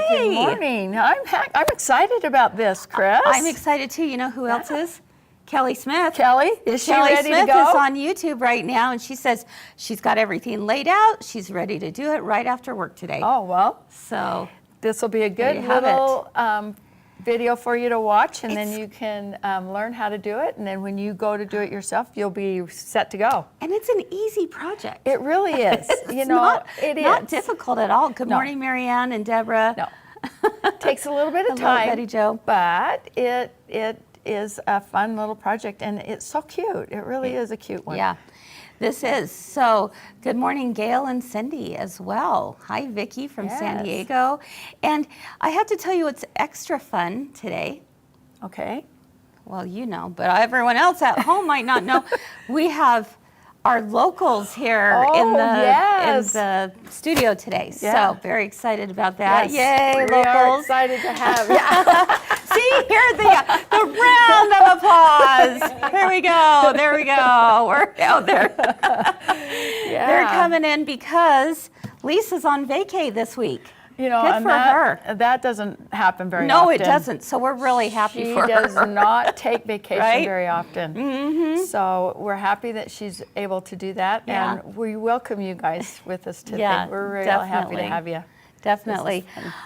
Good morning. I'm excited about this, Kris. I'm excited too. You know who else is? Kelly Smith. Kelly, is she Kelly ready Smith to go? is on YouTube right now, and she says she's got everything laid out. She's ready to do it right after work today. Oh, well. So this will be a good little video for you to watch, and then you can learn how to do it. And then when you go to do it yourself, you'll be set to go. And it's an easy project. It really is. Not difficult at all. Good morning, Marianne and Deborah. No. Takes a little bit of Hello, time, Betty Jo. but it is a fun little project, and it's so cute. It really is a cute one. Yeah, this is. So good morning, Gail and Cindy as well. Hi, Vicki from San Diego. And I have to tell you what's extra fun today. Okay. Well, you know, but everyone else at home might not know. We have our locals here in the studio today. Yeah. So very excited about that. Yes. Yay, We locals. are excited to have you. See, here the round of applause. There we go. There we go. We're out there. Yeah. They're coming in because Lisa's on vacay this week. You know, Good and for her. That doesn't happen very often. No, it doesn't. So we're really happy for her. She does not take vacation Right? very often. Mm-hmm. So we're happy that she's able to do that. Yeah. And we welcome you guys with us today. Yeah, We're really happy definitely. to have you. Definitely.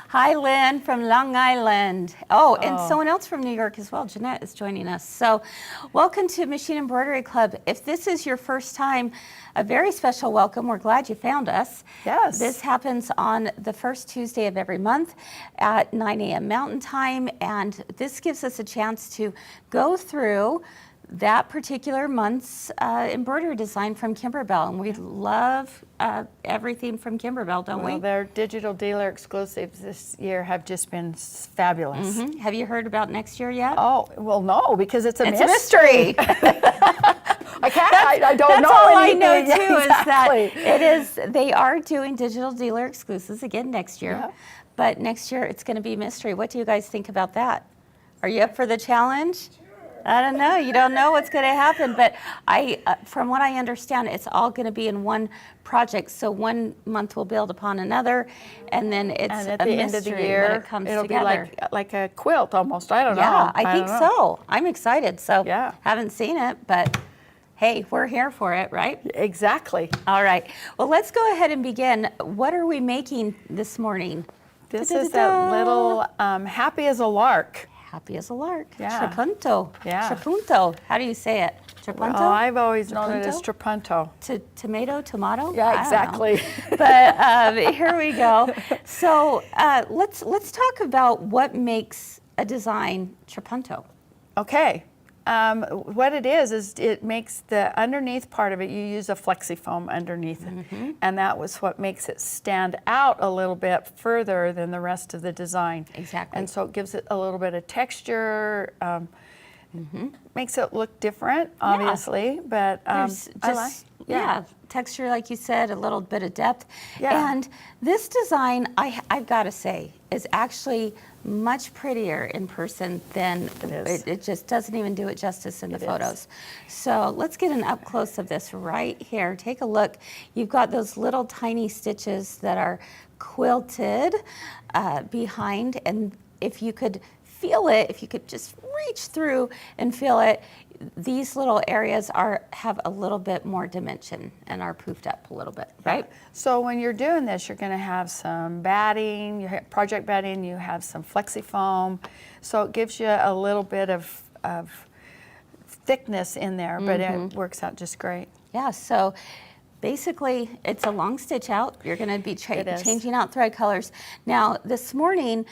Hi, Lynn from Long Island. Oh, and someone else from New York as well. Jeanette is joining us. So welcome to Machine Embroidery Club. If this is your first time, a very special welcome. We're glad you found us. Yes. This happens on the first Tuesday of every month at 9 a.m. Mountain Time. And this gives us a chance to go through that particular month's embroidery design from Kimberbell. And we love everything from Kimberbell, don't we? Their digital dealer exclusives this year have just been fabulous. Mm-hmm. Have you heard about next year yet? Oh, well, no, because it's a It's mystery. I don't That's know all anything. I know too Exactly. is that they are doing digital dealer exclusives again next year. Yeah. But next year it's going to be mystery. What do you guys think about that? Are you up for the challenge? I don't know. You don't know what's going to happen, but from what I understand, it's all going to be in one project. So one month will build upon another, and then it's And at a the mystery end of the year, when it comes it'll together. be like a quilt almost. I don't know. Yeah, I think don't know. so. I'm excited. So Yeah. haven't seen it, but hey, we're here for it, right? Exactly. All right. Well, let's go ahead and begin. What are we making this morning? This is that little happy as a lark. Happy as a lark. Yeah. Trapunto. Yeah. Trapunto. How do you say it? Trapunto? Well, I've always known it as trapunto. Tomato? Yeah, I don't exactly. know. But here we go. So let's talk about what makes a design trapunto. Okay. What it is it makes the underneath part of it, you use a flexi foam underneath it. And that was what makes it stand out a little bit further than the rest of the design. Exactly. And so it gives it a little bit of texture, makes it look different, obviously, but texture, like you said, a little bit of depth. Yeah. And this design, I've got to say, is actually much prettier in person than it just doesn't even do it justice in the photos. So let's get an up close of this right here. Take a look. You've got those little tiny stitches that are quilted behind, and if you could feel it, if you could just reach through and feel it, these little areas have a little bit more dimension and are poofed up a little bit, right? So when you're doing this, you're going to have some batting, you have project batting, you have some flexi foam, so it gives you a little bit of thickness in there, but it works out just great. Yeah, so basically it's a long stitch out. You're going to be changing out thread colors. Now this morning,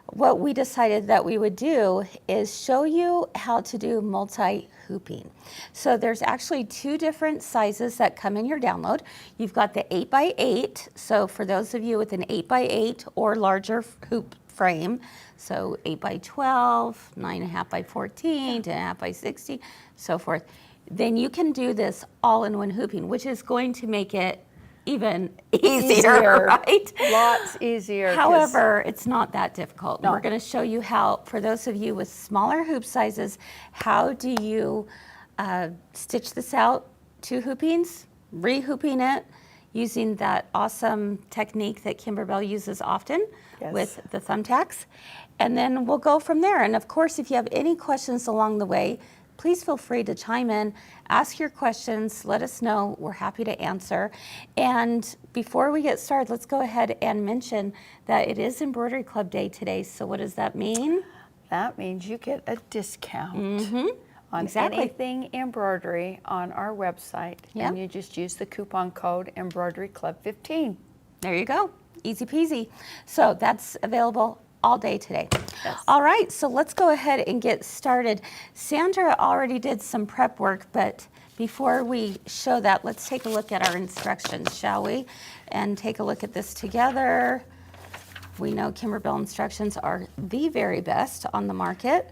what we decided that we would do is show you how to do multi-hooping. So there's actually two different sizes that come in your download. You've got the 8x8, so for those of you with an 8x8 or larger hoop frame, so 8x12, 9.5x14, 10.5x60, so forth, then you can do this all in one hooping, which is going to make it even easier, right? Lots easier. However, it's not that difficult. No. We're going to show you how, for those of you with smaller hoop sizes, how do you stitch this out, 2 hoopings, re-hooping it. using that awesome technique that Kimberbell uses often with the thumbtacks. And then we'll go from there. And of course, if you have any questions along the way, please feel free to chime in, ask your questions, let us know. We're happy to answer. And before we get started, let's go ahead and mention that it is Embroidery Club Day today. So what does that mean? That means you get a discount on Exactly. anything embroidery on our website. Yep. And you just use the coupon code EmbroideryClub15. There you go. Easy peasy. So that's available all day today. Yes. All right, so let's go ahead and get started. Sandra already did some prep work, but before we show that, let's take a look at our instructions, shall we? And take a look at this together. We know Kimberbell instructions are the very best on the market.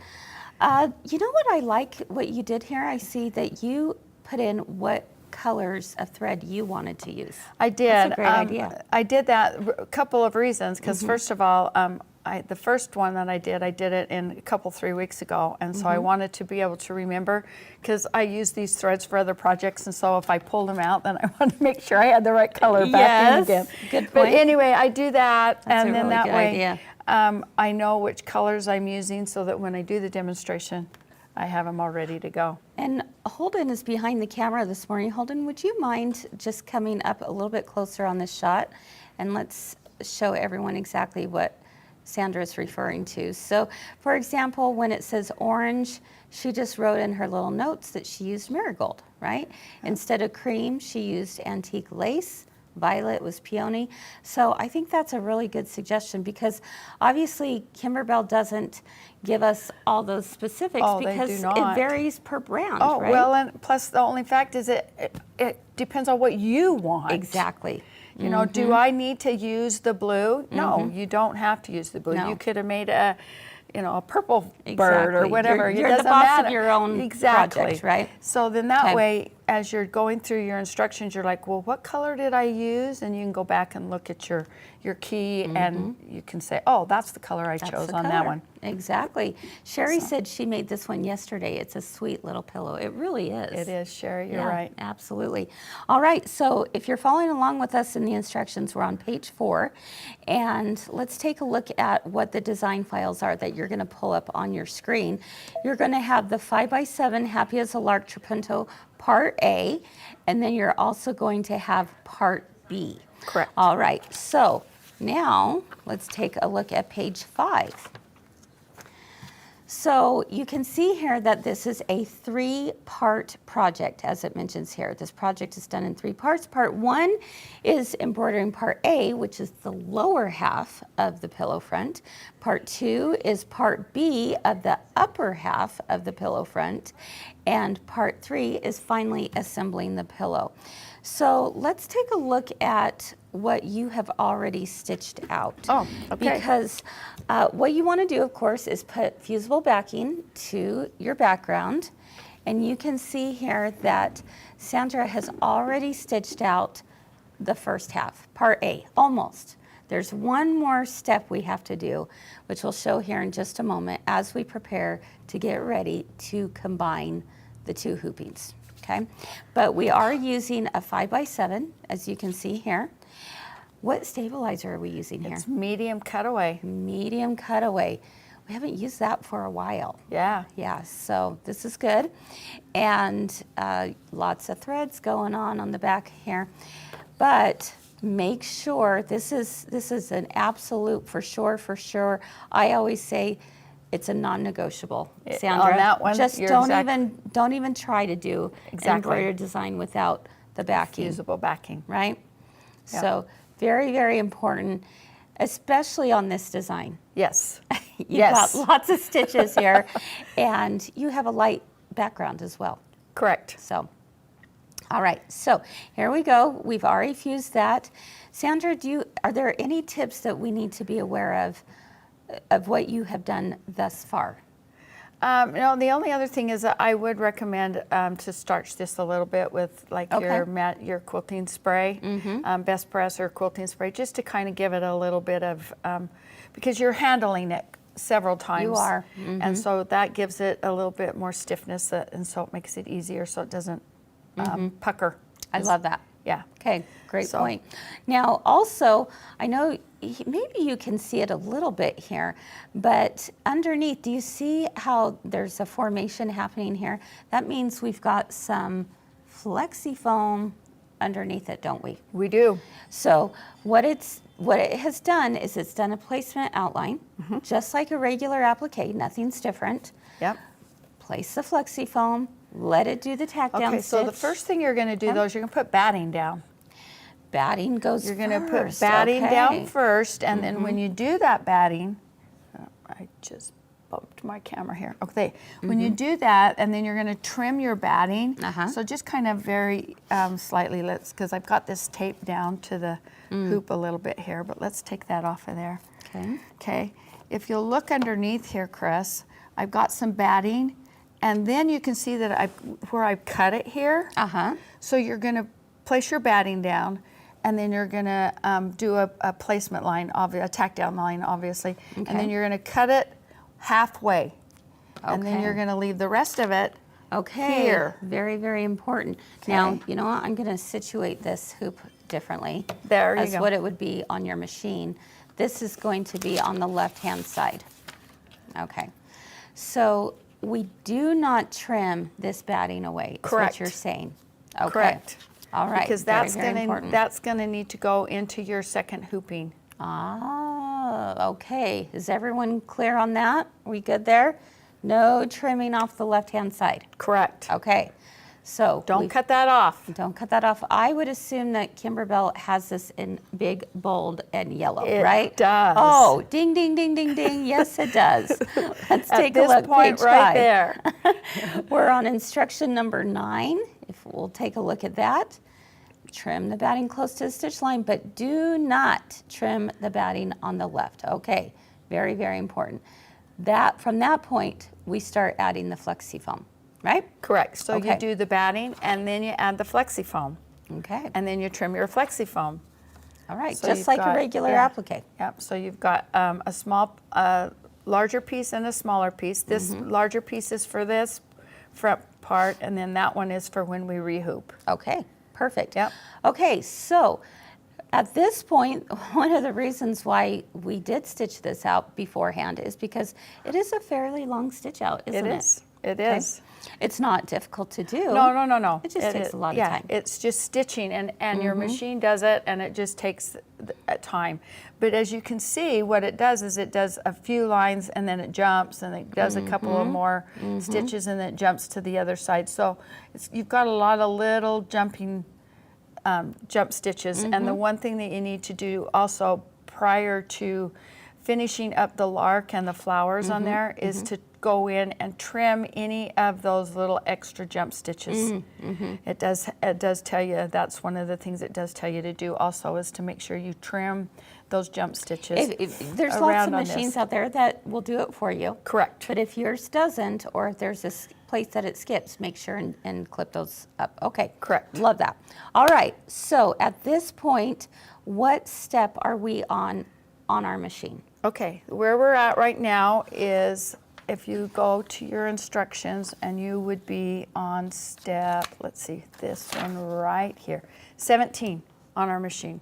You know what I like what you did here? I see that you put in what colors of thread you wanted to use. I did. That's a great idea. I did that a couple of reasons, because first of all, the first one that I did it in 3 weeks ago, and so I wanted to be able to remember, because I use these threads for other projects, and so if I pulled them out, then I wanted to make sure I had the right color back in again. Good point. But anyway, I do that, That's and a then really that good way idea. I know which colors I'm using, so that when I do the demonstration, I have them all ready to go. And Holden is behind the camera this morning. Holden, would you mind just coming up a little bit closer on this shot? And let's show everyone exactly what Sandra is referring to. So, for example, when it says orange, she just wrote in her little notes that she used marigold, right? Instead of cream, she used antique lace. Violet was peony. So I think that's a really good suggestion, because obviously Kimberbell doesn't give us all those specifics because they do not. it varies per brand, Oh, right? well, and plus the only fact is it depends on what you want. Exactly. You know, do I need to use the blue? No, you don't have to use the blue. No. You could have made a purple bird Exactly. or whatever. You're it the doesn't boss matter. of your own exactly. project, right? So then that Okay. way, as you're going through your instructions, you're like, well, what color did I use? And you can go back and look at your key, and you can say, oh, that's the color I chose the on that color. one. Exactly. Sherry said she made this one yesterday. It's a sweet little pillow. It really is. It is, Sherry. You're Yeah, right. absolutely. All right, so if you're following along with us in the instructions, we're on page 4, and let's take a look at what the design files are that you're going to pull up on your screen. You're going to have the 5x7 Happy as a Lark Trapunto Part A, and then you're also going to have Part B. Correct. All right, so now let's take a look at page 5. So you can see here that this is a 3-part project, as it mentions here. This project is done in 3 parts. Part 1 is embroidering part A, which is the lower half of the pillow front. Part 2 is part B of the upper half of the pillow front. And part 3 is finally assembling the pillow. So let's take a look at what you have already stitched out. Oh, okay. Because what you want to do, of course, is put fusible backing to your background. And you can see here that Sandra has already stitched out the first half, part A, almost. There's one more step we have to do, which we'll show here in just a moment as we prepare to get ready to combine the 2 hoopings. Okay, but we are using a 5x7, as you can see here. What stabilizer are we using here? It's medium cutaway. Medium cutaway. We haven't used that for a while. Yeah. Yeah, so this is good. And lots of threads going on the back here. But make sure, this is an absolute for sure. I always say, it's a non-negotiable, Sandra. On that one, just you're don't even try to do an embroidered design without the backing. Fusible backing. Right? Yeah. So very, very important, especially on this design. Yes. You've got lots of stitches here, and you have a light background as well. Correct. So, all right. So here we go. We've already fused that. Sandra, are there any tips that we need to be aware of what you have done thus far? No, the only other thing is that I would recommend to starch this a little bit with your quilting spray, Best Press or quilting spray, just to kind of give it a little bit of, because you're handling it several times. You are. And so that gives it a little bit more stiffness, and so it makes it easier so it doesn't pucker. I love that. Yeah. Okay, great So- point. Now, also, I know maybe you can see it a little bit here, but underneath, do you see how there's a formation happening here? That means we've got some flexi foam underneath it, don't we? We do. So what it has done is it's done a placement outline, just like a regular applique, nothing's different. Yep. Place the flexi foam, let it do the tack down Okay, stitch. so the first thing you're going to do though is you're going to put batting down. Batting goes You're going to put first, batting okay. down first, and then when you do that batting, I just bumped my camera here. Okay, when you do that, and then you're going to trim your batting. So just kind of very slightly, because I've got this tape down to the hoop a little bit here, but let's take that off of there. Okay. Okay, if you'll look underneath here, Kris, I've got some batting, and then you can see that where I've cut it here. So you're going to place your batting down, and then you're going to do a placement line, a tack down line, obviously. And then you're going to cut it halfway. And then you're going to leave the rest of it here. Very, very important. Now, you know what? I'm going to situate this hoop differently. There you as go. what it would be on your machine. This is going to be on the left-hand side. Okay. So we do not trim this batting away, is Correct. what you're saying. Okay. Correct. All right. Because very, that's very going to important. need to go into your second hooping. Ah, okay. Is everyone clear on that? We good there? No trimming off the left-hand side. Correct. Okay. So Don't cut that off. Don't cut that off. I would assume that Kimberbell has this in big, bold, and yellow, It right? does. Oh, ding, ding, ding, ding, ding. Yes, it does. Let's take a At look. this point Page right 5. there. We're on instruction number 9. If we'll take a look at that. Trim the batting close to the stitch line, but do not trim the batting on the left. Okay, very, very important. From that point, we start adding the flexi foam, right? Correct. So Okay. you do the batting, and then you add the flexi foam, Okay. and then you trim your flexi foam. All right, So just you've like a got- regular yeah. applique. Yep. So you've got a small, larger piece and a smaller piece. This larger piece is for this front part, and then that one is for when we rehoop. Okay, perfect. Yep. Okay, so at this point, one of the reasons why we did stitch this out beforehand is because it is a fairly long stitch out, isn't it? It is. It Okay. is. It's not difficult to do. No. It just takes a lot of yeah, time. it's just stitching, and your machine does it, and it just takes time. But as you can see, what it does is it does a few lines, and then it jumps, and it does a couple of more stitches, and then it jumps to the other side. So you've got a lot of little jumping jump stitches. And the one thing that you need to do also prior to finishing up the lark and the flowers on there is to go in and trim any of those little extra jump stitches. It does tell you, that's one of the things it does tell you to do also, is to make sure you trim those jump stitches. There's lots around of on machines this. out there that will do it for you. Correct. But if yours doesn't, or if there's this place that it skips, make sure and clip those up. Okay. Correct. Love that. All right. So at this point, what step are we on our machine? Okay, where we're at right now is if you go to your instructions, and you would be on step, let's see, this one right here, 17 on our machine.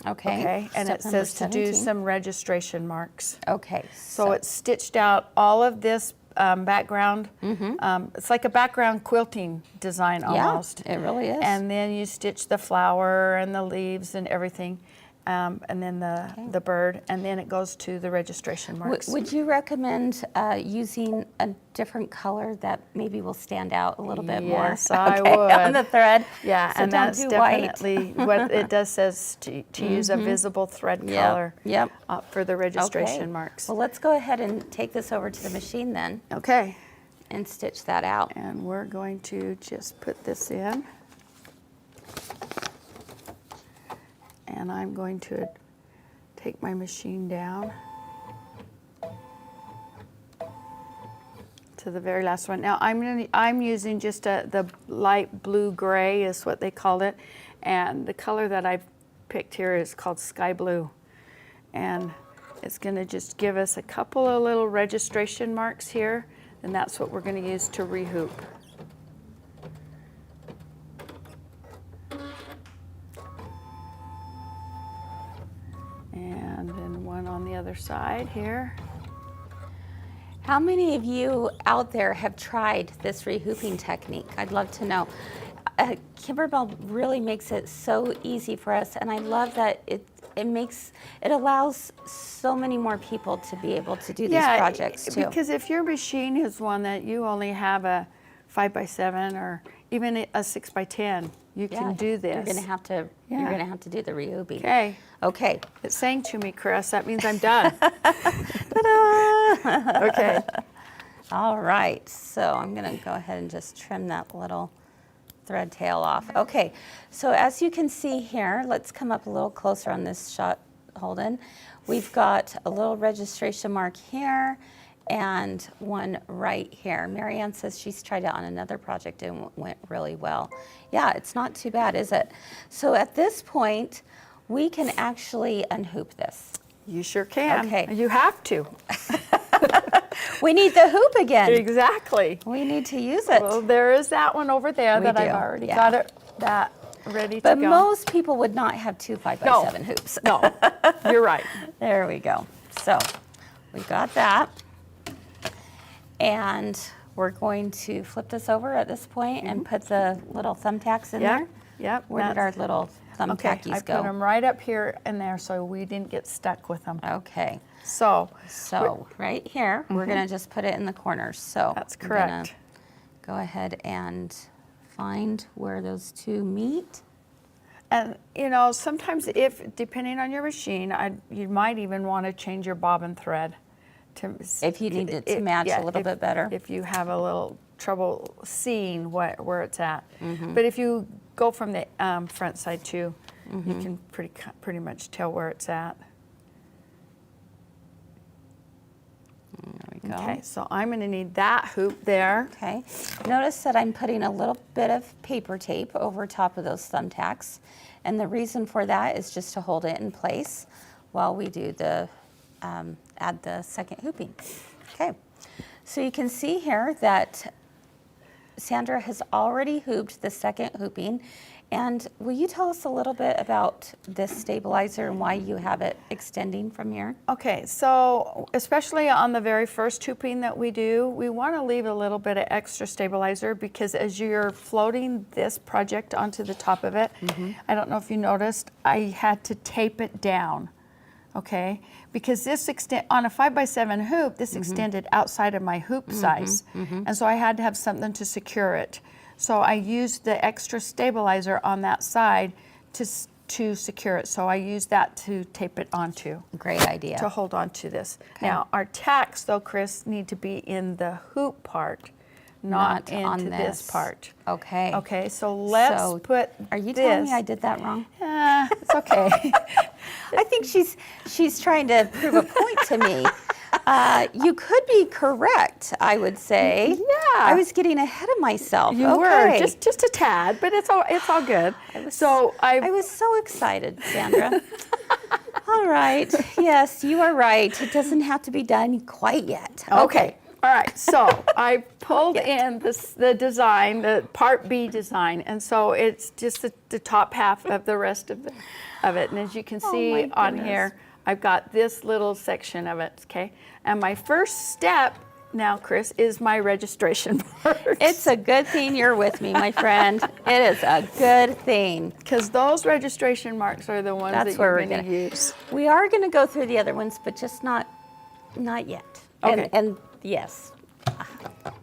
Okay. And Step it number says to do 17. some registration marks. Okay. So it's stitched out all of this background. It's like a background quilting design almost. Yeah, it really is. And then you stitch the flower and the leaves and everything, and then the bird, and then it goes to the registration marks. Would you recommend using a different color that maybe will stand out a little bit more? Yes, I Okay, would. on the thread. Yeah, So and don't that's do white. definitely what it does, says to use a visible thread color Yep. for the registration Okay. marks. Well, let's go ahead and take this over to the machine then Okay, and stitch that out. and we're going to just put this in. And I'm going to take my machine down to the very last one. Now I'm using just the light blue gray is what they called it, and the color that I've picked here is called sky blue, and it's going to just give us a couple of little registration marks here, and that's what we're going to use to rehoop. side here. How many of you out there have tried this rehooping technique? I'd love to know. Kimberbell really makes it so easy for us, and I love that it allows so many more people to be able to do these projects too. Because if your machine is one that you only have a 5x7 or even a 6x10, you can do this. You're gonna have to. You're gonna have to do the rehooping. Okay. Okay. It's saying to me, Kris, that means I'm done. Ta-da! Okay. All right. So I'm gonna go ahead and just trim that little thread tail off. Okay. So as you can see here, let's come up a little closer on this shot, Holden. We've got a little registration mark here and one right here. Marianne says she's tried it on another project and went really well. Yeah, it's not too bad, is it? So at this point, we can actually unhoop this. You sure can. Okay. You have to. We need the hoop again. Exactly. We need to use it. Well, there is that one over there We that do, I've already yeah. got that ready to But go. most people would not have two 5x7 hoops. No, you're right. There we go. So we got that. And we're going to flip this over at this point and put the little thumbtacks in there. Yep. Where did our little thumbtackies I go? put them right up here and there so we didn't get stuck with them. Okay. So Right here, we're going to just put it in the corners. So that's I'm gonna correct. go ahead and find where those two meet. And sometimes depending on your machine, you might even want to change your bobbin thread. If you need it to match a little bit better. If you have a little trouble seeing where it's at. Mm-hmm. But if you go from the front side too, you can pretty much tell where it's at. There we go. Okay, so I'm going to need that hoop there. Okay. Notice that I'm putting a little bit of paper tape over top of those thumbtacks. And the reason for that is just to hold it in place while we do the add the second hooping. Okay. So you can see here that Sandra has already hooped the second hooping. And will you tell us a little bit about this stabilizer and why you have it extending from here? Okay, so especially on the very first hooping that we do, we want to leave a little bit of extra stabilizer because as you're floating this project onto the top of it, I don't know if you noticed, I had to tape it down, okay? Because this on a 5x7 hoop, this extended outside of my hoop size. And so I had to have something to secure it. So I used the extra stabilizer on that side to secure it. So I used that to tape it onto. Great idea. To hold on to this. Okay. Now our tacks though, Kris, need to be in the hoop part, not into this part. Okay. Okay, so let's put Are you this. telling me I did that wrong? It's okay. I think she's trying to prove a point to me. You could be correct, I would say. Yeah. I was getting ahead of myself. You were just a tad, but it's all good. I was so excited, Sandra. All right. Yes, you are right. It doesn't have to be done quite yet. Okay. All right. So I pulled in the design, the Part B design, and so it's just the top half of the rest of it. And as you can see on here, I've got this little section of it, okay? And my first step now, Kris, is my registration marks. It's a good thing you're with me, my friend. It is a good thing. Because those registration marks are the ones that you're going to use. We are going to go through the other ones, but just not yet. Okay. And yes.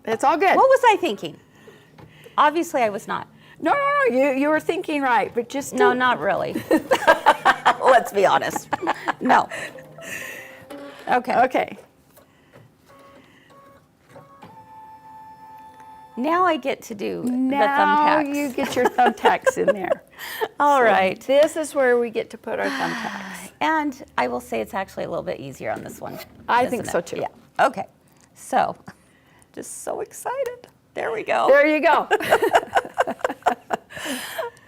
It's all good. What was I thinking? Obviously, I was not. No, you were thinking right, but just No, not really. Let's be honest. No. Okay. Now I get to do the thumbtacks. Now you get your thumbtacks in there. All right. This is where we get to put our thumbtacks. And I will say it's actually a little bit easier on this one. I think so too. Yeah. Okay. So, just so excited. There we go. There you go.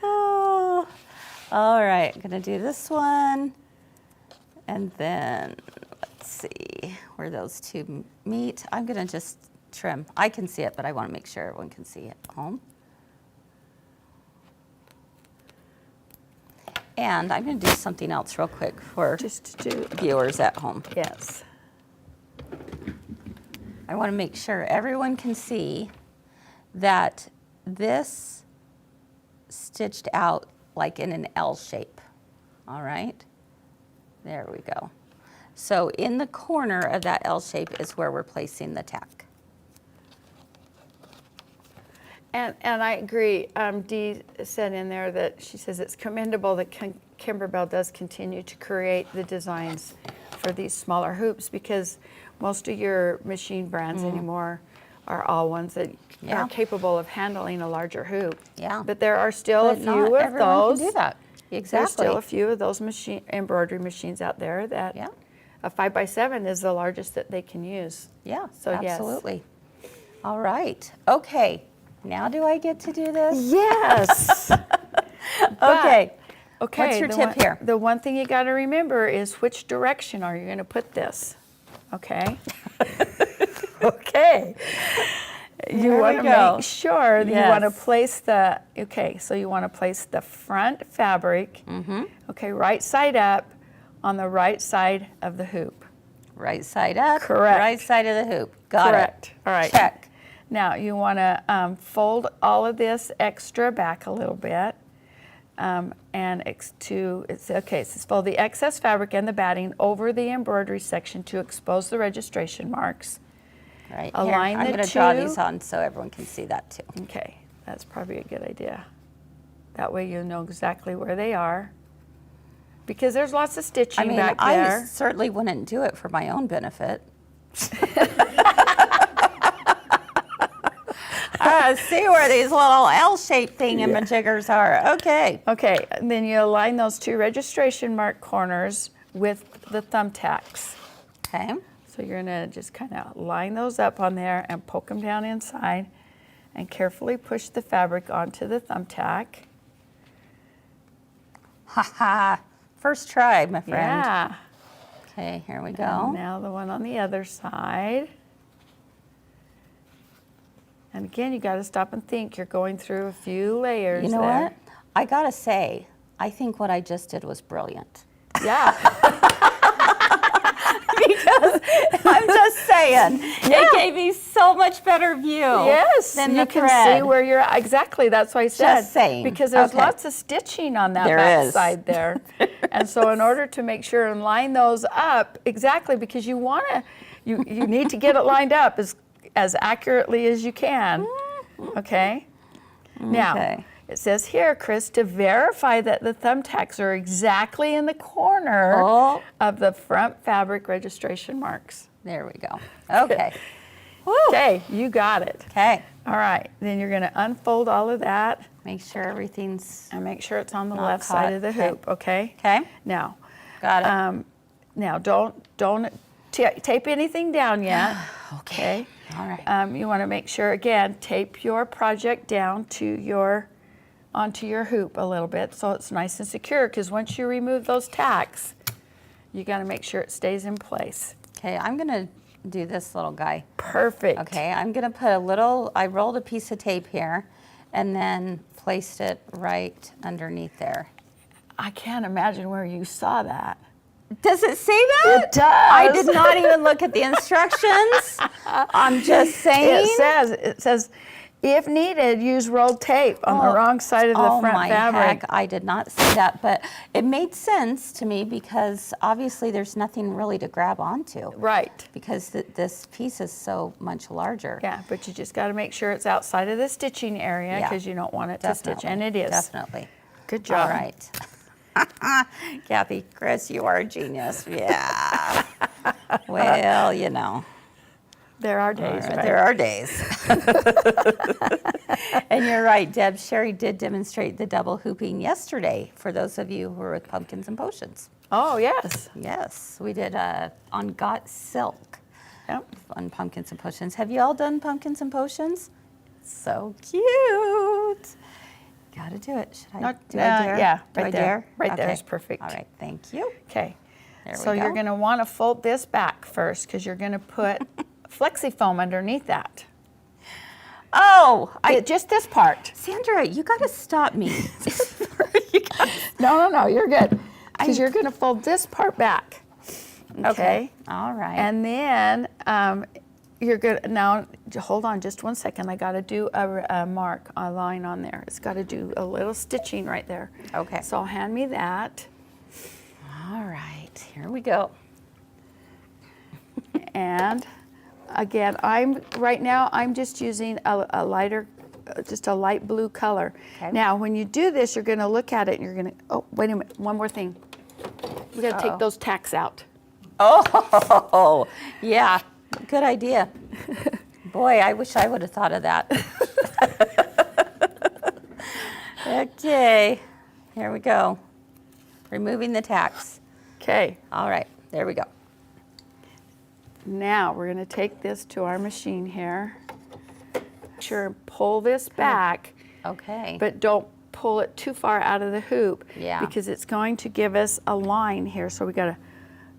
Oh. All right. I'm going to do this one. And then, let's see where those two meet. I'm going to just trim. I can see it, but I want to make sure everyone can see it at home. And I'm going to do something else real quick for Just to do, viewers at home. yes. I want to make sure everyone can see that this stitched out like in an L shape. All right, there we go. So in the corner of that L shape is where we're placing the tack. And I agree. Dee said in there that she says it's commendable that Kimberbell does continue to create the designs for these smaller hoops, because most of your machine brands anymore are all ones that are capable of handling a larger hoop. Yeah. But there are still But a few not of everyone those. can do that. Exactly. There's still a few of those embroidery machines out there that a 5x7 is the largest that they can use. Yeah, So absolutely. All right. Okay. Now do I get to do this? Yes. Okay. Okay. What's your tip here? The one thing you got to remember is which direction are you going to put this? Okay. Okay. You want to make sure that you want to place the, so you want to place the front fabric, okay, right side up on the right side of the hoop. Right side up. Correct. Right side of the hoop. Got Correct. it. All right. Check. Now you want to fold all of this extra back a little bit. It says fold the excess fabric and the batting over the embroidery section to expose the registration marks. Right. Align here, I'm the going to draw two. these on so everyone can see that too. Okay, that's probably a good idea. That way you know exactly where they are. Because there's lots of stitching back there. I certainly wouldn't do it for my own benefit. See where these little L-shaped thingamajiggers are. Okay. Okay, and then you align those two registration mark corners with the thumbtacks. Okay. So you're gonna just kind of line those up on there and poke them down inside and carefully push the fabric onto the thumbtack. Ha ha. First try, my friend. Yeah. Okay, here we go. And now the one on the other side. And again, you got to stop and think. You're going through a few layers. You know there. what? I gotta say, I think what I just did was brilliant. Yeah. Because I'm just saying, it gave me so much better view. Yes, than you the can thread. see where you're exactly. That's what I said. Just saying. Because there's Okay. lots of stitching on that There back is. side there, and so in order to make sure and line those up exactly, because you want to, you need to get it lined up as accurately as you can. Okay. Now. Okay. It says here, Kris, to verify that the thumbtacks are exactly in the corner of the front fabric registration marks. There we go. Okay. Okay, you got it. Okay. All right, then you're going to unfold all of that Make sure everything's and make sure it's on the Not left side caught. of the Okay. hoop, okay? okay. Now, Got it. now don't tape anything down yet. Okay. All right. You want to make sure, again, tape your project down onto your hoop a little bit so it's nice and secure, because once you remove those tacks, you got to make sure it stays in place. Okay, I'm gonna do this little guy. Perfect. Okay, I'm gonna put I rolled a piece of tape here and then placed it right underneath there. I can't imagine where you saw that. Does it say that? It does. I did not even look at the instructions. I'm just saying. It says, if needed, use rolled tape on the wrong side of the front fabric. Heck, I did not see that, but it made sense to me because obviously there's nothing really to grab onto. Right. Because this piece is so much larger. Yeah, but you just got to make sure it's outside of the stitching area, because you don't want it to stitch, and it is. Definitely. Good job. All right. Kathy, Kris, you are a genius. Yeah. Well, you know. There are days, right? There are days. And you're right, Deb. Sherry did demonstrate the double hooping yesterday for those of you who were with Pumpkins and Potions. Oh, yes. Yes, we did on Got Silk Yep. on Pumpkins and Potions. Have you all done Pumpkins and Potions? So cute. Got to do it. Should I do I dare? Yeah, do right I there. dare? Right there Okay. is perfect. All right, thank you. Okay. There we So you're go. going to want to fold this back first, because you're going to put flexi foam underneath that. Oh, Just this part. Sandra, you got to stop me. No, you're good. Because you're going to fold this part back. Okay. All right. And then you're good. Now, hold on just 1 second. I got to do a mark, a line on there. It's got to do a little stitching right there. Okay. So hand me that. All right. Here we go. And again, right now I'm just using a lighter, just a light blue color. Okay. Now, when you do this, you're going to look at it and you're going to, oh, wait a minute, one more thing. We got to take those tacks out. Oh, yeah, good idea. Boy, I wish I would have thought of that. Okay, here we go. Removing the tacks. Okay. All right, there we go. Now we're going to take this to our machine here. Sure, and pull this back. Okay. But don't pull it too far out of the hoop. Yeah. Because it's going to give us a line here. So we got to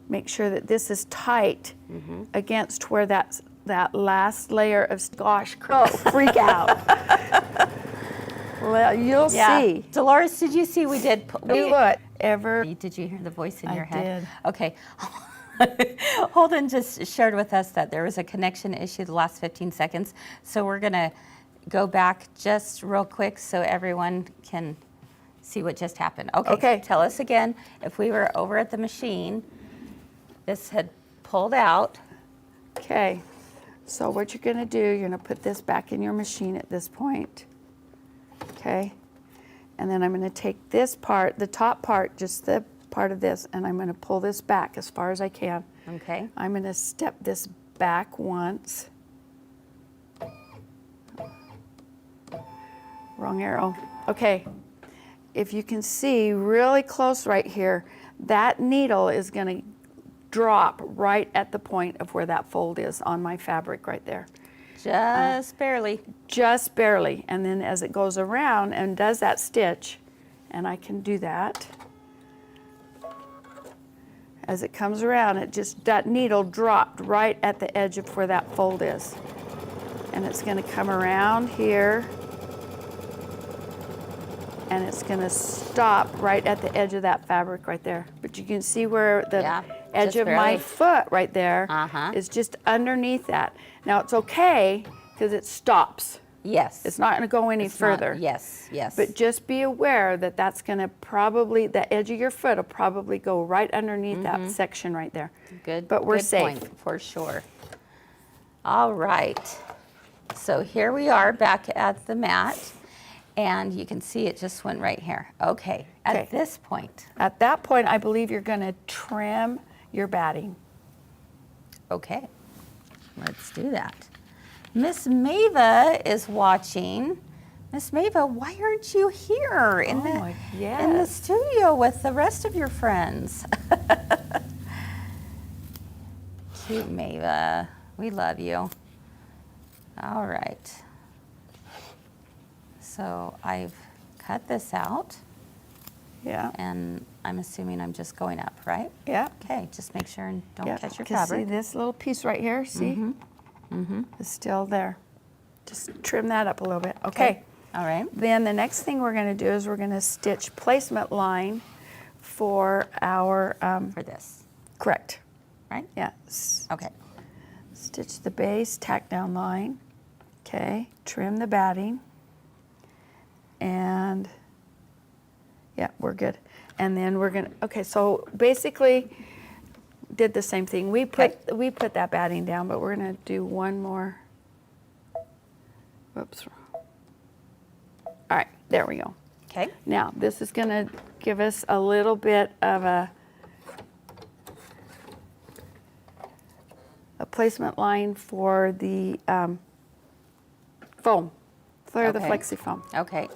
make sure that this is tight against where that last layer of, gosh, freak out. Well, you'll see. Dolores, did you see we did? Did you hear the voice in your I head? did. Okay. Holden just shared with us that there was a connection issue the last 15 seconds. So we're going to go back just real quick so everyone can see what just happened. Okay. Tell us again, if we were over at the machine, this had pulled out. Okay. So what you're going to do, you're going to put this back in your machine at this point. Okay. And then I'm going to take this part, the top part, just the part of this, and I'm going to pull this back as far as I can. Okay. I'm going to step this back once. Wrong arrow. Okay. If you can see really close right here, that needle is going to drop right at the point of where that fold is on my fabric right there. Just barely. Just barely. And then as it goes around and does that stitch, and I can do that, as it comes around, that needle dropped right at the edge of where that fold is. And it's going to come around here, and it's going to stop right at the edge of that fabric right there. But you can see where the edge of my foot right there is just underneath that. Now it's okay because it stops. Yes. It's not going to go any further. Yes. But just be aware that that's going to probably, the edge of your foot will probably go right underneath that section right there. Good. But we're good safe. Point, for sure. All right. So here we are back at the mat, and you can see it just went right here. Okay. At this point. At that point, I believe you're going to trim your batting. Okay. Let's do that. Miss Mava is watching. Miss Mava, why aren't you here in the studio with the rest of your friends? Cute Mava. We love you. All right. So I've cut this out. Yeah. And I'm assuming I'm just going up, right? Yeah. Okay, just make sure and don't catch your Can fabric. see this little piece right here, see? It's still there. Just trim that up a little bit. Okay. All right. Then the next thing we're going to do is we're going to stitch placement line for our... For this. Correct. Right? Yeah. Okay. Stitch the base, tack down line. Okay. Trim the batting. And yeah, we're good. And then we're going to... Okay, so basically... did the same thing. We put that batting down, but we're going to do one more. Whoops. All right, there we go. Okay. Now, this is going to give us a little bit of a placement line for the foam, for the flexi foam. Okay.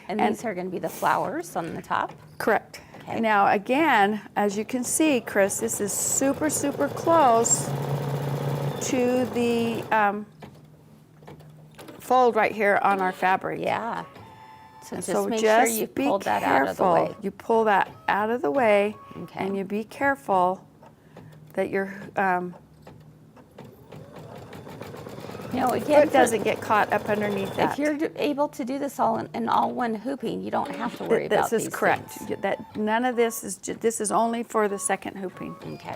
And these are going to be the flowers on the top? Correct. Okay. Now again, as you can see, Kris, this is super, super close to the fold right here on our fabric. Yeah. So just So make just sure you be pull that careful. out of the way. You pull that out of the way, Okay. and you be careful that you're Now again, foot doesn't get caught up underneath that. if you're able to do this all in all one hooping, you don't have to worry about these This is correct. things. That none of this is this is only for the second hooping. Okay.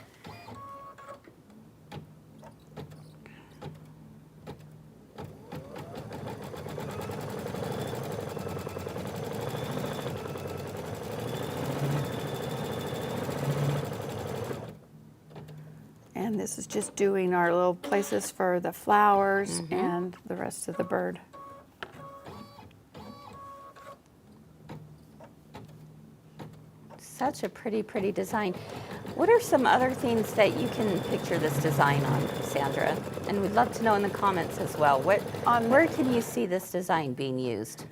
And this is just doing our little places for the flowers and the rest of the bird. Such a pretty, pretty design. What are some other things that you can picture this design on, Sandra? And we'd love to know in the comments as well. Where can you see this design being used?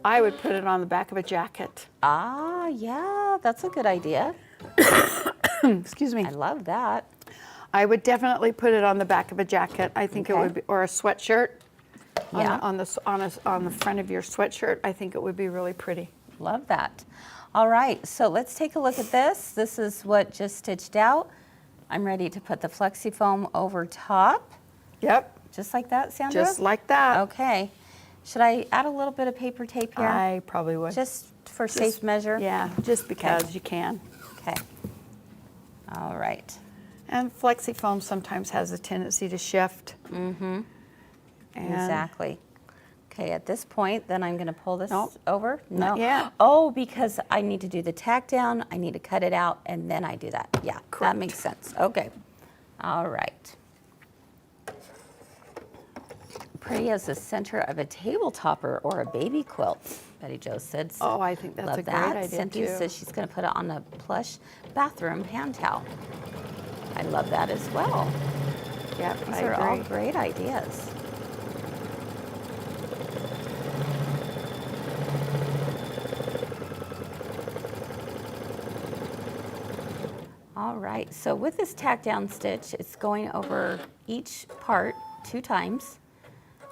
I would put it on the back of a jacket. Ah, yeah, that's a good idea. Excuse me. I love that. I would definitely put it on the back of a jacket. I think it would be, or a sweatshirt. Yeah. On the front of your sweatshirt, I think it would be really pretty. Love that. All right, so let's take a look at this. This is what just stitched out. I'm ready to put the flexi foam over top. Yep. Just like that, Sandra? Just like that. Okay. Should I add a little bit of paper tape here? I probably would. Just for safe measure? Yeah, just because you can. Okay. All right. And flexi foam sometimes has a tendency to shift. Mm-hmm. And Exactly. Okay, at this point, then I'm going to pull this Nope, over. not yet. Oh, because I need to do the tack down, I need to cut it out, and then I do that. Yeah, that Correct. makes sense. Okay. All right. Pretty as the center of a table topper or a baby quilt, Betty Jo said. Oh, I think that's Love a great that. idea Cynthia too. says she's going to put it on a plush bathroom hand towel. I love that as well. Yep, These I are all agree. great ideas. All right, so with this tack down stitch, it's going over each part 2 times,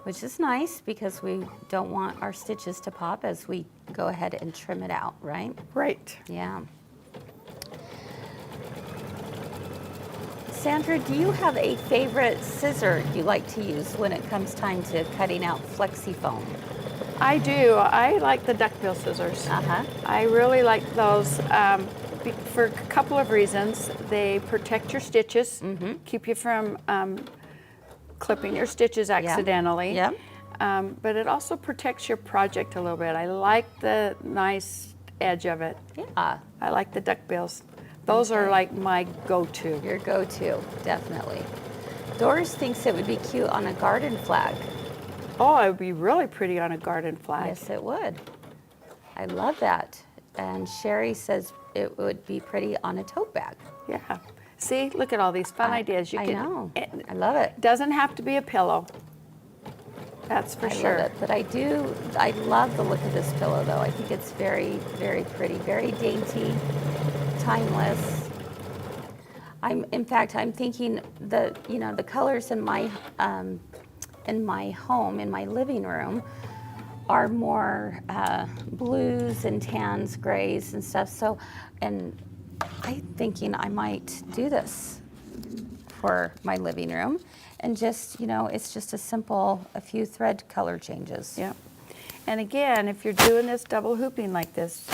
which is nice because we don't want our stitches to pop as we go ahead and trim it out, right? Right. Yeah. Sandra, do you have a favorite scissor you like to use when it comes time to cutting out flexi foam? I do. I like the duckbill scissors. Uh-huh. I really like those for a couple of reasons. They protect your stitches, keep you from clipping your stitches accidentally. Yep. But it also protects your project a little bit. I like the nice edge of it. Yeah, I like the duckbills. Those are like my go-to. your go-to, definitely. Doris thinks it would be cute on a garden flag. Oh, it would be really pretty on a garden flag. Yes, it would. I love that. And Sherry says it would be pretty on a tote bag. Yeah. See, look at all these fun ideas. I know. I love it. Doesn't have to be a pillow. That's for sure. I love it. But I love the look of this pillow though. I think it's very, very pretty, very dainty, timeless. In fact, I'm thinking the colors in my home, in my living room, are more blues and tans, grays and stuff. So, and I'm thinking I might do this for my living room. And just, it's just a few thread color changes. Yeah. And again, if you're doing this double hooping like this,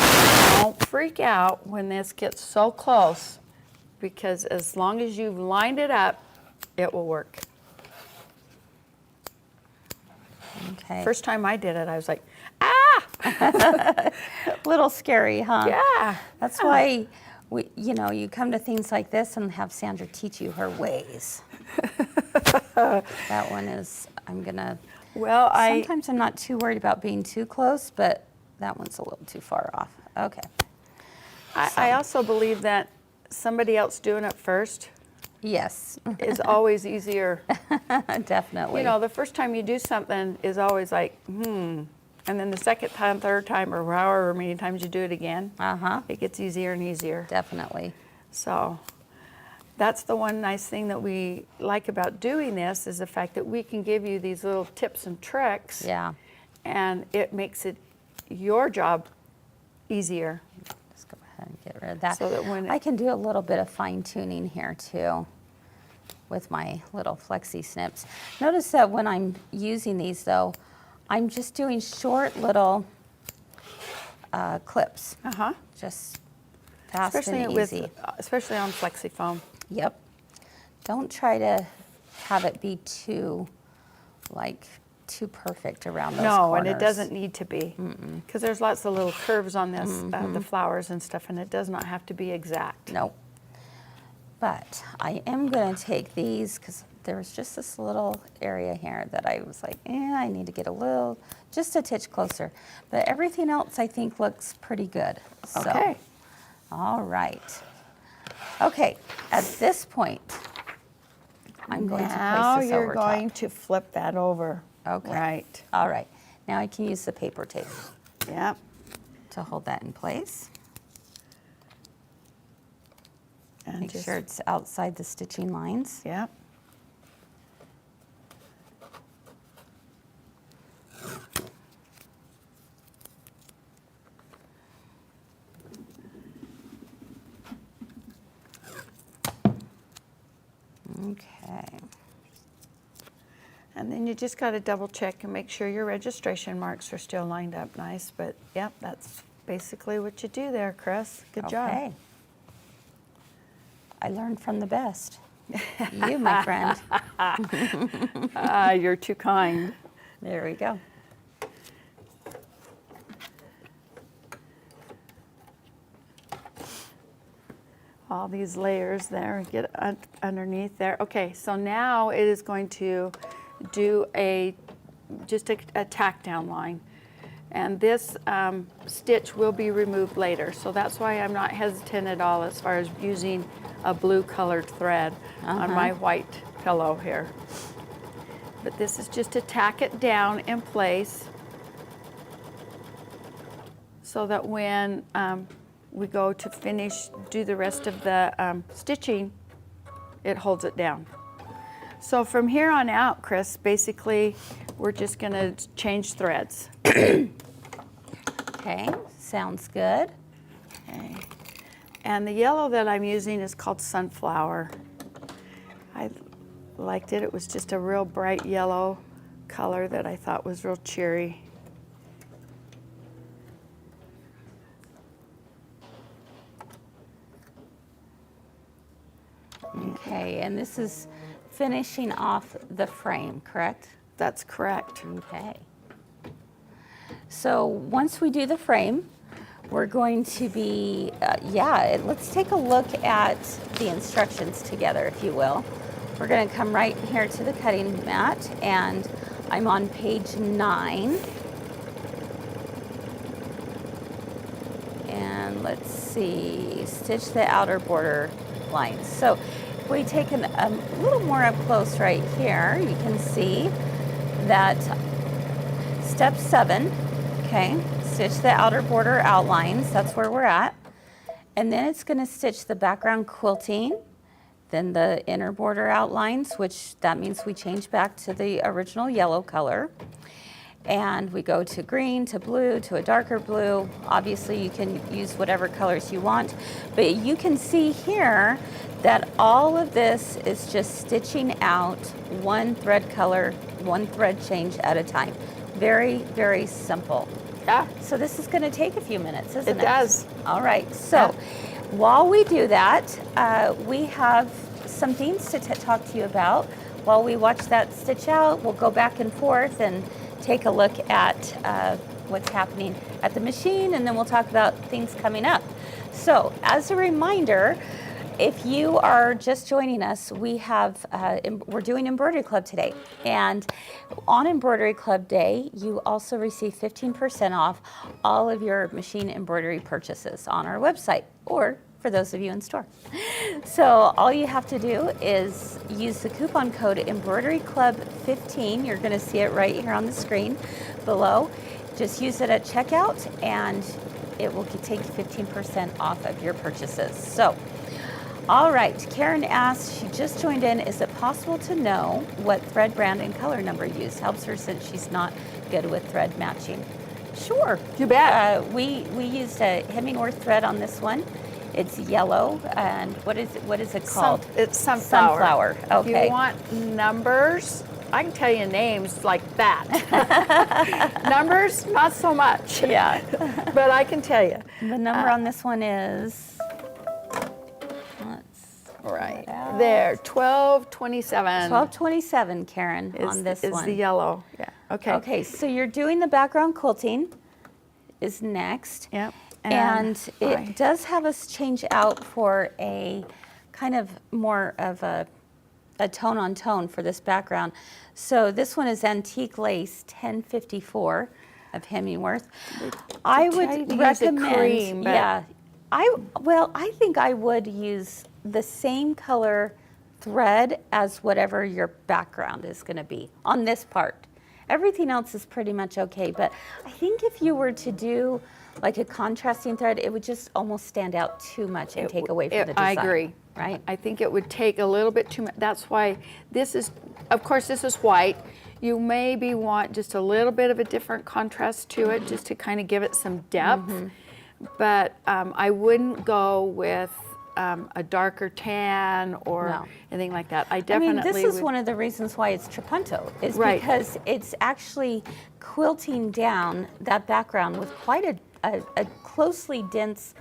don't freak out when this gets so close, because as long as you've lined it up, it will work. Okay. First time I did it, I was like, ah! Little scary, huh? Yeah. That's why you come to things like this and have Sandra teach you her ways. That one is, sometimes I'm not too worried about being too close, but that one's a little too far off. Okay. I also believe that somebody else doing it first Yes. is always easier. Definitely. The first time you do something is always like, and then the second time, third time, or however many times you do it again, it gets easier and easier. Definitely. So that's the one nice thing that we like about doing this, is the fact that we can give you these little tips and tricks. Yeah. And it makes it your job easier. Let's go ahead and get rid of that. So that when I can do a little bit of fine tuning here too. with my little flexi snips. Notice that when I'm using these though, I'm just doing short little clips. Just fast and easy. Especially on flexi foam. Yep. Don't try to have it be too perfect around those corners. No, and it doesn't need to be, because there's lots of little curves on this, the flowers and stuff, and it does not have to be exact. Nope. But I am going to take these, because there was just this little area here that I was like, I need to get just a titch closer. But everything else I think looks pretty good. So, Okay. All right. Okay, at this point, I'm going to place this over Now you're top. going to flip that over. Okay. Right. All right. Now I can use the paper tape Yep. to hold that in place. And Make just, sure it's outside the stitching lines. Yep. Okay. And then you just got to double check and make sure your registration marks are still lined up nice. But yep, that's basically what you do there, Kris. Good job. Okay. I learned from the best. You, my friend. You're too kind. There we go. All these layers there, get underneath there. Okay, so now it is going to do just a tack down line. And this stitch will be removed later. So that's why I'm not hesitant at all as far as using a blue colored thread on my white pillow here. But this is just to tack it down in place so that when we go to do the rest of the stitching, it holds it down. So from here on out, Kris, basically, we're just gonna change threads. Okay, sounds good. Okay. And the yellow that I'm using is called Sunflower. I liked it. It was just a real bright yellow color that I thought was real cheery. Okay, and this is finishing off the frame, correct? That's correct. Okay. So once we do the frame, we're going to be, let's take a look at the instructions together, if you will. We're going to come right here to the cutting mat, and I'm on page 9. And let's see, stitch the outer border lines. So if we take a little more up close right here, you can see that step 7, okay, stitch the outer border outlines, that's where we're at. And then it's going to stitch the background quilting, then the inner border outlines, which that means we change back to the original yellow color. And we go to green, to blue, to a darker blue. Obviously you can use whatever colors you want, but you can see here that all of this is just stitching out one thread color, one thread change at a time. Very, very simple. Yeah. So this is going to take a few minutes, isn't it? It does. All right. So while we do that, we have some things to talk to you about. While we watch that stitch out, we'll go back and forth and take a look at what's happening at the machine, and then we'll talk about things coming up. So as a reminder, if you are just joining us, we're doing Embroidery Club today. And on Embroidery Club Day, you also receive 15% off all of your machine embroidery purchases on our website, or for those of you in store. So all you have to do is use the coupon code EmbroideryClub15. You're going to see it right here on the screen below. Just use it at checkout, and it will take 15% off of your purchases. So. All right, Karen asks, she just joined in, is it possible to know what thread brand and color number used? Helps her since she's not good with thread matching. Sure. You bet. We used a Hemingway thread on this one, It's yellow, and what is it called? It's sunflower. Sunflower. Okay. If you want numbers, I can tell you names like that. Numbers, not so much. Yeah. But I can tell you. The number on this one is, Right there, 1227. 1227, Karen, on this is one. Is the yellow. Yeah. Okay. Okay, so you're doing the background quilting is next. Yep. And it does have us change out for a kind of more of a tone on tone for this background. So this one is Antique Lace 1054 of Hemingworth. I would recommend, cream, yeah. I think I would use the same color thread as whatever your background is going to be on this part. Everything else is pretty much okay, but I think if you were to do like a contrasting thread, it would just almost stand out too much and take away from the design. I agree. Right? I think it would take a little bit too much. That's why this is, of course, this is white. You maybe want just a little bit of a different contrast to it, just to kind of give it some depth. But I wouldn't go with a darker tan or anything like that. I definitely this is one of the reasons why it's Trapunto, is because it's actually quilting down that background with quite a closely dense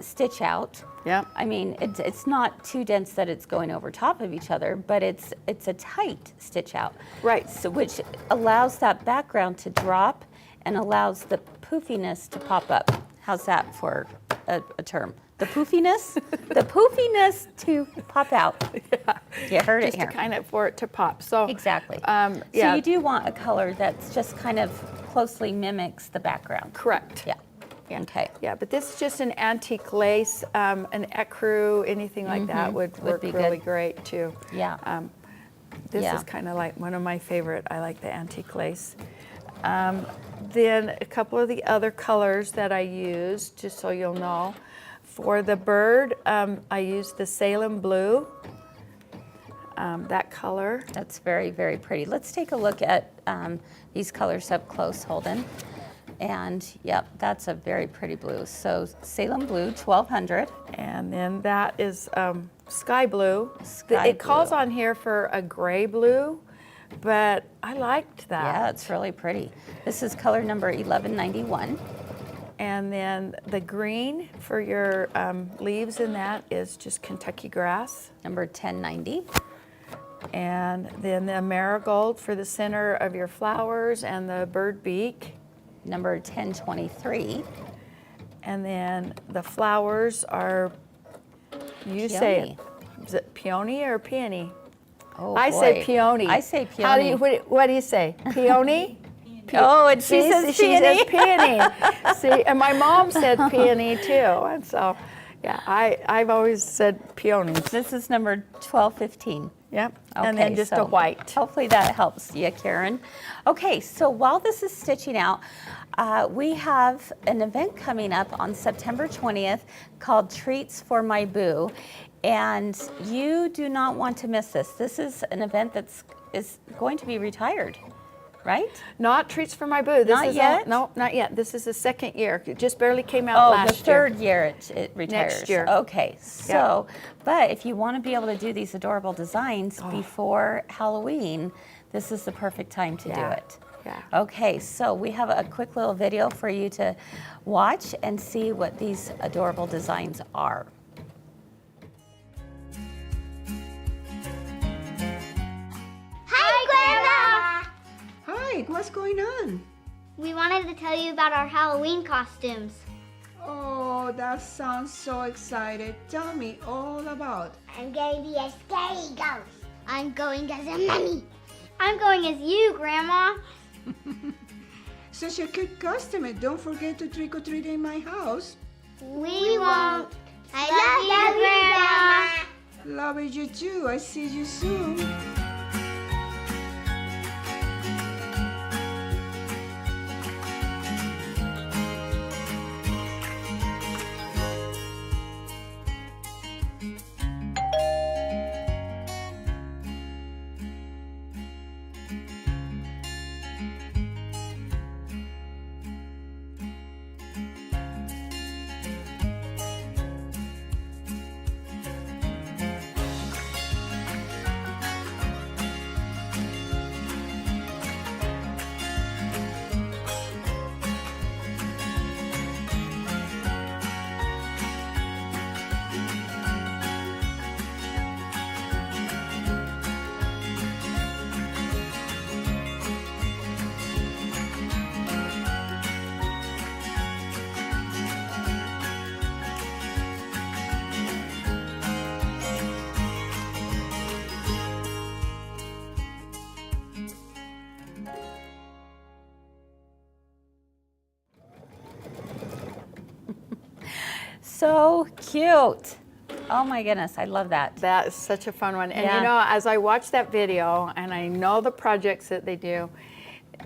stitch out. Yeah. I mean, it's not too dense that it's going over top of each other, but it's a tight stitch out. Right. So which allows that background to drop and allows the poofiness to pop up. How's that for a term? The poofiness? The poofiness to pop out. Yeah. You heard just it here. to kind of for it to pop. So Exactly. yeah. So you do want a color that's just kind of closely mimics the background. Correct. Yeah. Yeah. Okay. Yeah, but this is just an antique lace, an ecru, anything like that would work be really good. great too. Yeah. This Yeah. is kind of like one of my favorite. I like the antique lace. Then a couple of the other colors that I use, just so you'll know. For the bird, I use the Salem blue, that color. That's very, very pretty. Let's take a look at these colors up close, Holden. And yep, that's a very pretty blue. So Salem blue, 1200. And then that is sky blue. Sky it calls blue. on here for a gray blue, but I liked that. Yeah, it's really pretty. This is color number 1191. And then the green for your leaves in that is just Kentucky grass. Number 1090. And then the marigold for the center of your flowers and the bird beak. Number 1023. And then the flowers are, you say it. Is it peony or peony? Oh, I boy. say peony. I say peony. How do you, what do you say? Peony? Oh, and she says She peony. says peony. See, and my mom said peony too. And so, yeah, I've always said peonies. This is number 1215. Yep. Okay, And then just a so white. Hopefully that helps you, Karen. Okay, so while this is stitching out, we have an event coming up on September 20th called Treats for My Boo. And you do not want to miss this. This is an event is going to be retired, right? Not Treats for My Boo. This Not is yet? No, not yet. This is the second year. It just barely came out last the third year it retires. Next year. Okay, so, but if you want to be able to do these adorable designs before Halloween, this is the perfect time to do it. Yeah. Okay, so we have a quick little video for you to watch and see what these adorable designs are. Hi, Grandma! Hi, what's going on? We wanted to tell you about our Halloween costumes. Oh, that sounds so excited. Tell me all about. I'm going to be a scary ghost. I'm going as a mummy. I'm going as you, Grandma. Such a cute costume. Don't forget to trick-or-treat in my house. We won't. I love you, Grandma. Love you too. I see you soon. So cute. Oh my goodness, I love that. That is such a fun one. And Yeah. you know, as I watch that video and I know the projects that they do,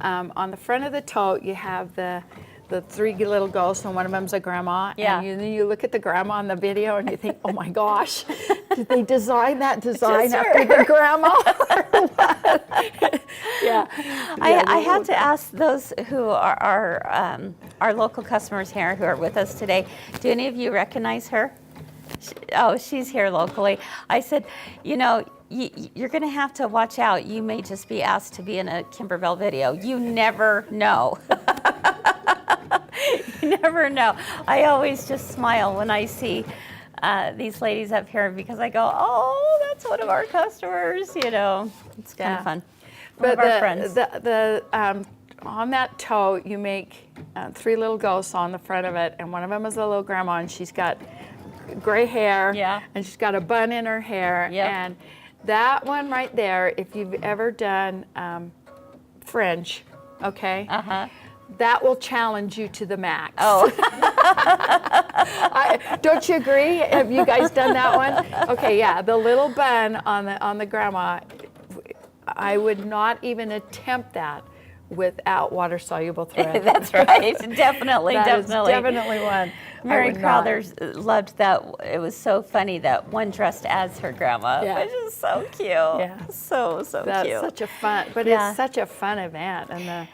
on the front of the tote you have the three little ghosts, and one of them's a grandma. Yeah. And you look at the grandma on the video and you think, oh my gosh, did they design that design after the grandma? Or what? Yeah. I have to ask those who are our local customers here who are with us today, do any of you recognize her? Oh, she's here locally. I said, you know, you're going to have to watch out. You may just be asked to be in a Kimberbell video. You never know. You never know. I always just smile when I see these ladies up here because I go, oh, that's one of our customers. You know, it's kind of fun. One of our friends. On that tote, you make three little ghosts on the front of it, and one of them is a little grandma, and she's got gray hair, and she's got a bun in her hair, and that one right there, if you've ever done fringe, okay, that will challenge you to the max. Oh. Don't you agree? Have you guys done that one? Okay, yeah, the little bun on the grandma, I would not even attempt that without water-soluble thread. That's right. Definitely. That is definitely one. Mary Crowther's loved that. It was so funny that one dressed as her grandma, which is so cute. Yeah. So That's cute. such a fun, but it's such a fun event. And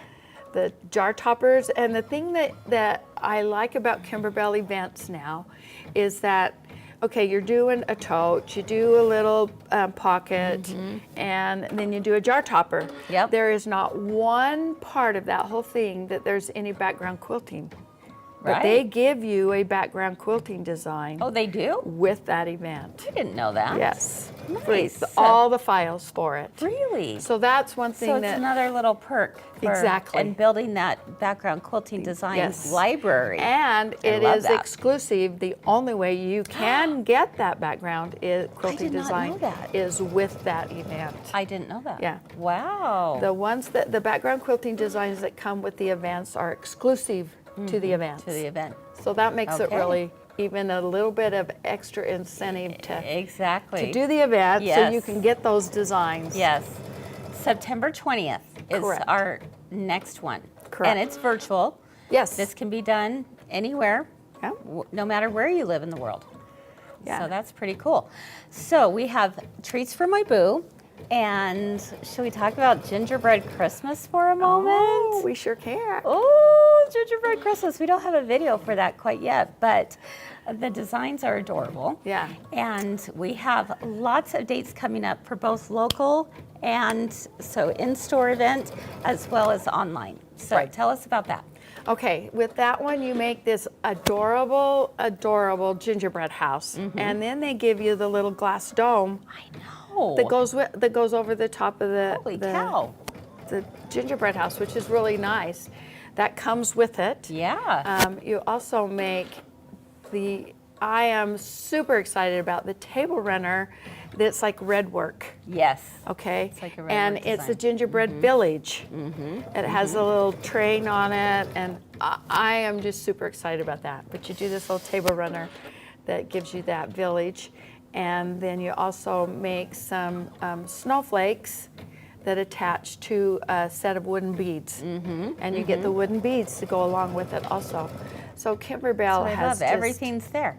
the jar toppers, and the thing that I like about Kimberbell events now is that, okay, you're doing a tote, you do a little pocket, and then you do a jar topper. Yep. There is not one part of that whole thing that there's any background quilting. But they give you a background quilting design. Oh, they do? With that event. I didn't know that. Yes. Nice. All the files for it. Really? So that's one thing So it's another little perk. Exactly. And building that background quilting design library. And it is exclusive. The only way you can get that background quilting design is with that event. I didn't know that. Yeah. Wow. The background quilting designs that come with the events are exclusive to the events. To the event. So that makes it really even a little bit of extra incentive to do the event so you can get those designs. Yes. September 20th is our next one. Correct. And it's virtual. Yes. This can be done anywhere, no matter where you live in the world. Yeah. So that's pretty cool. So we have treats for my boo. And should we talk about gingerbread Christmas for a moment? Oh, we sure can. Oh, gingerbread Christmas. We don't have a video for that quite yet, but the designs are adorable. Yeah. And we have lots of dates coming up for both local and so in-store event as well as online. So tell us about that. Okay, with that one you make this adorable, adorable gingerbread house. And then they give you the little glass dome. I know. That goes over the top of the gingerbread house, which is really nice. That comes with it. Yeah. You also make I am super excited about the table runner that's like red work. Yes. Okay. It's like a red and work it's a design. gingerbread village. It has a little train on it, and I am just super excited about that. But you do this little table runner that gives you that village. And then you also make some snowflakes that attach to a set of wooden beads. And you get the wooden beads to go along with it also. So Kimberbell has everything's there.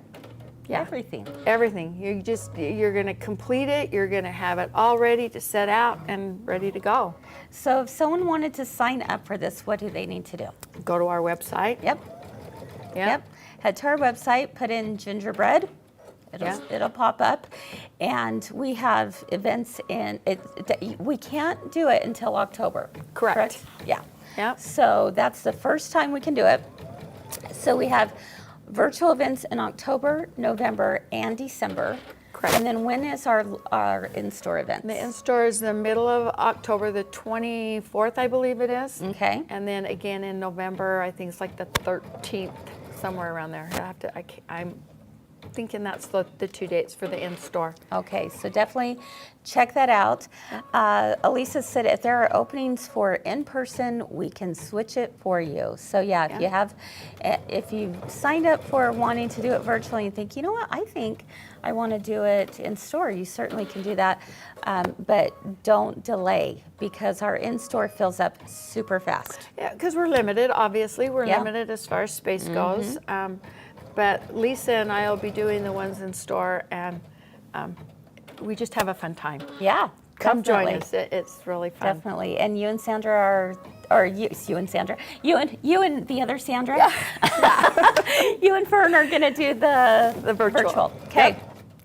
Yeah. Everything. Everything. You're going to complete it. You're going to have it all ready to set out and ready to go. So if someone wanted to sign up for this, what do they need to do? Go to our website. Yep. Head to our website, put in gingerbread. It'll pop up, and we have events we can't do it until October. Correct? Yeah. Yep. So that's the first time we can do it. So we have virtual events in October, November, and December. Correct. And then when is our in-store events? The in-store is the middle of October, the 24th, I believe it is. Okay. And then again in November, I think it's like the 13th, somewhere around there. thinking that's the 2 dates for the in-store. Okay, so definitely check that out. Elisa said if there are openings for in-person, we can switch it for you. So yeah, if you signed up for wanting to do it virtually and think, you know what, I think I want to do it in store, you certainly can do that. But don't delay, because our in-store fills up super fast. Yeah, because we're limited, obviously. We're Yeah. limited as far as space goes. But Lisa and I will be doing the ones in store, and we just have a fun time. Yeah, Come definitely. join us. It's really fun. Definitely. And you and Sandra are, or you and Sandra, you and the other Sandra, you and Fern are going to do the virtual. Okay.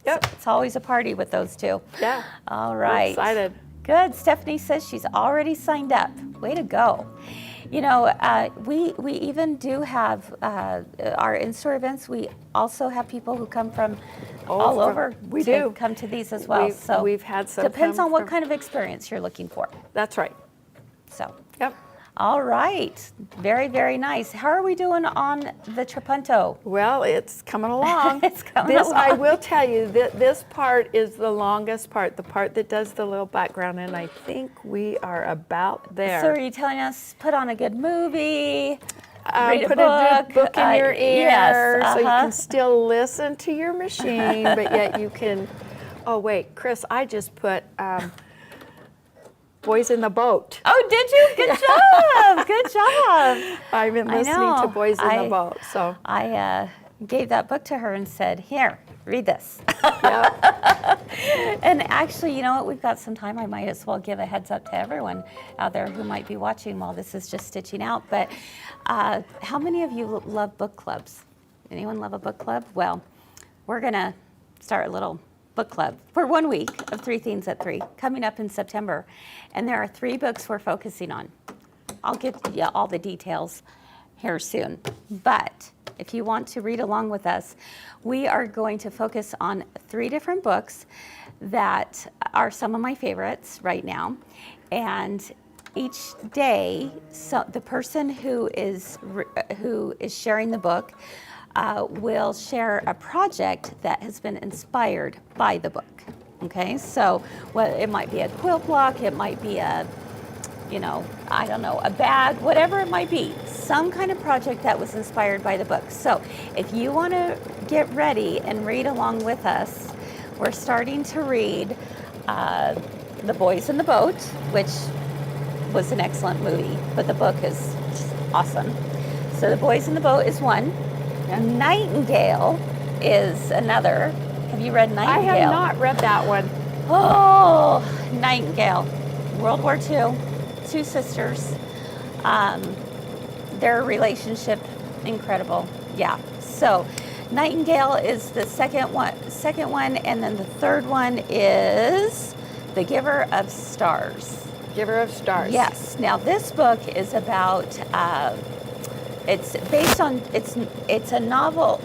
Yep. So it's always a party with those two. Yeah. All We're right. excited. Good. Stephanie says she's already signed up. Way to go. You know, we even do have our in-store events. We also have people who come from all over. We to do. come to these as well. We've had some depends come on what from- kind of experience you're looking for. That's right. So. Yep. All right. Very, very nice. How are we doing on the Trapunto? Well, it's coming along. It's coming this, I along. will tell you that this part is the longest part, the part that does the little background, and I think we are about there. So are you telling us put on a good movie, read a Put book? a good book in your ear Yes, so you can still listen to your machine, but yet you can. Oh wait, Kris, I just put Boys in the Boat. Oh, did you? Good job. Good job. I've been I listening to know. Boys in the Boat. So I gave that book to her and said, here, read this. yeah. And actually, you know what? We've got some time. I might as well give a heads up to everyone out there who might be watching while this is just stitching out. But how many of you love book clubs? Anyone love a book club? Well, we're going to start a little book club for 1 week of 3 Themes at 3 coming up in September. And there are 3 books we're focusing on. I'll give you all the details here soon. But if you want to read along with us, we are going to focus on 3 different books that are some of my favorites right now. And each day, so the person who is sharing the book will share a project that has been inspired by the book. Okay, so it might be a quilt block, it might be a, I don't know, a bag, whatever it might be, some kind of project that was inspired by the book. So if you want to get ready and read along with us, we're starting to read The Boys in the Boat, which was an excellent movie, but the book is awesome. So The Boys in the Boat is one. Nightingale is another. Have you read Nightingale? I have not read that one. Oh, Nightingale. World War II, 2 sisters. Their relationship, incredible. Yeah. So Nightingale is the second one, and then the third one is The Giver of Stars. Giver of Stars. Yes. Now this book is about. It's based on. It's a novel.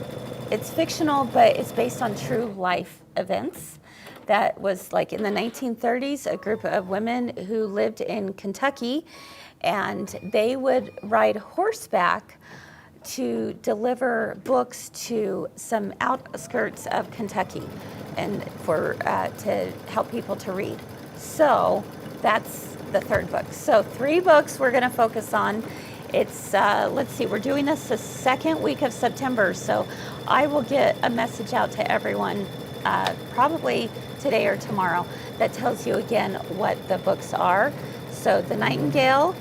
It's fictional, but it's based on true life events. That was like in the 1930s, a group of women who lived in Kentucky, and they would ride horseback to deliver books to some outskirts of Kentucky, and to help people to read. So that's the third book. So 3 books we're going to focus on. It's, let's see, we're doing this the 2nd week of September, so I will get a message out to everyone probably today or tomorrow that tells you again what the books are. So The Nightingale,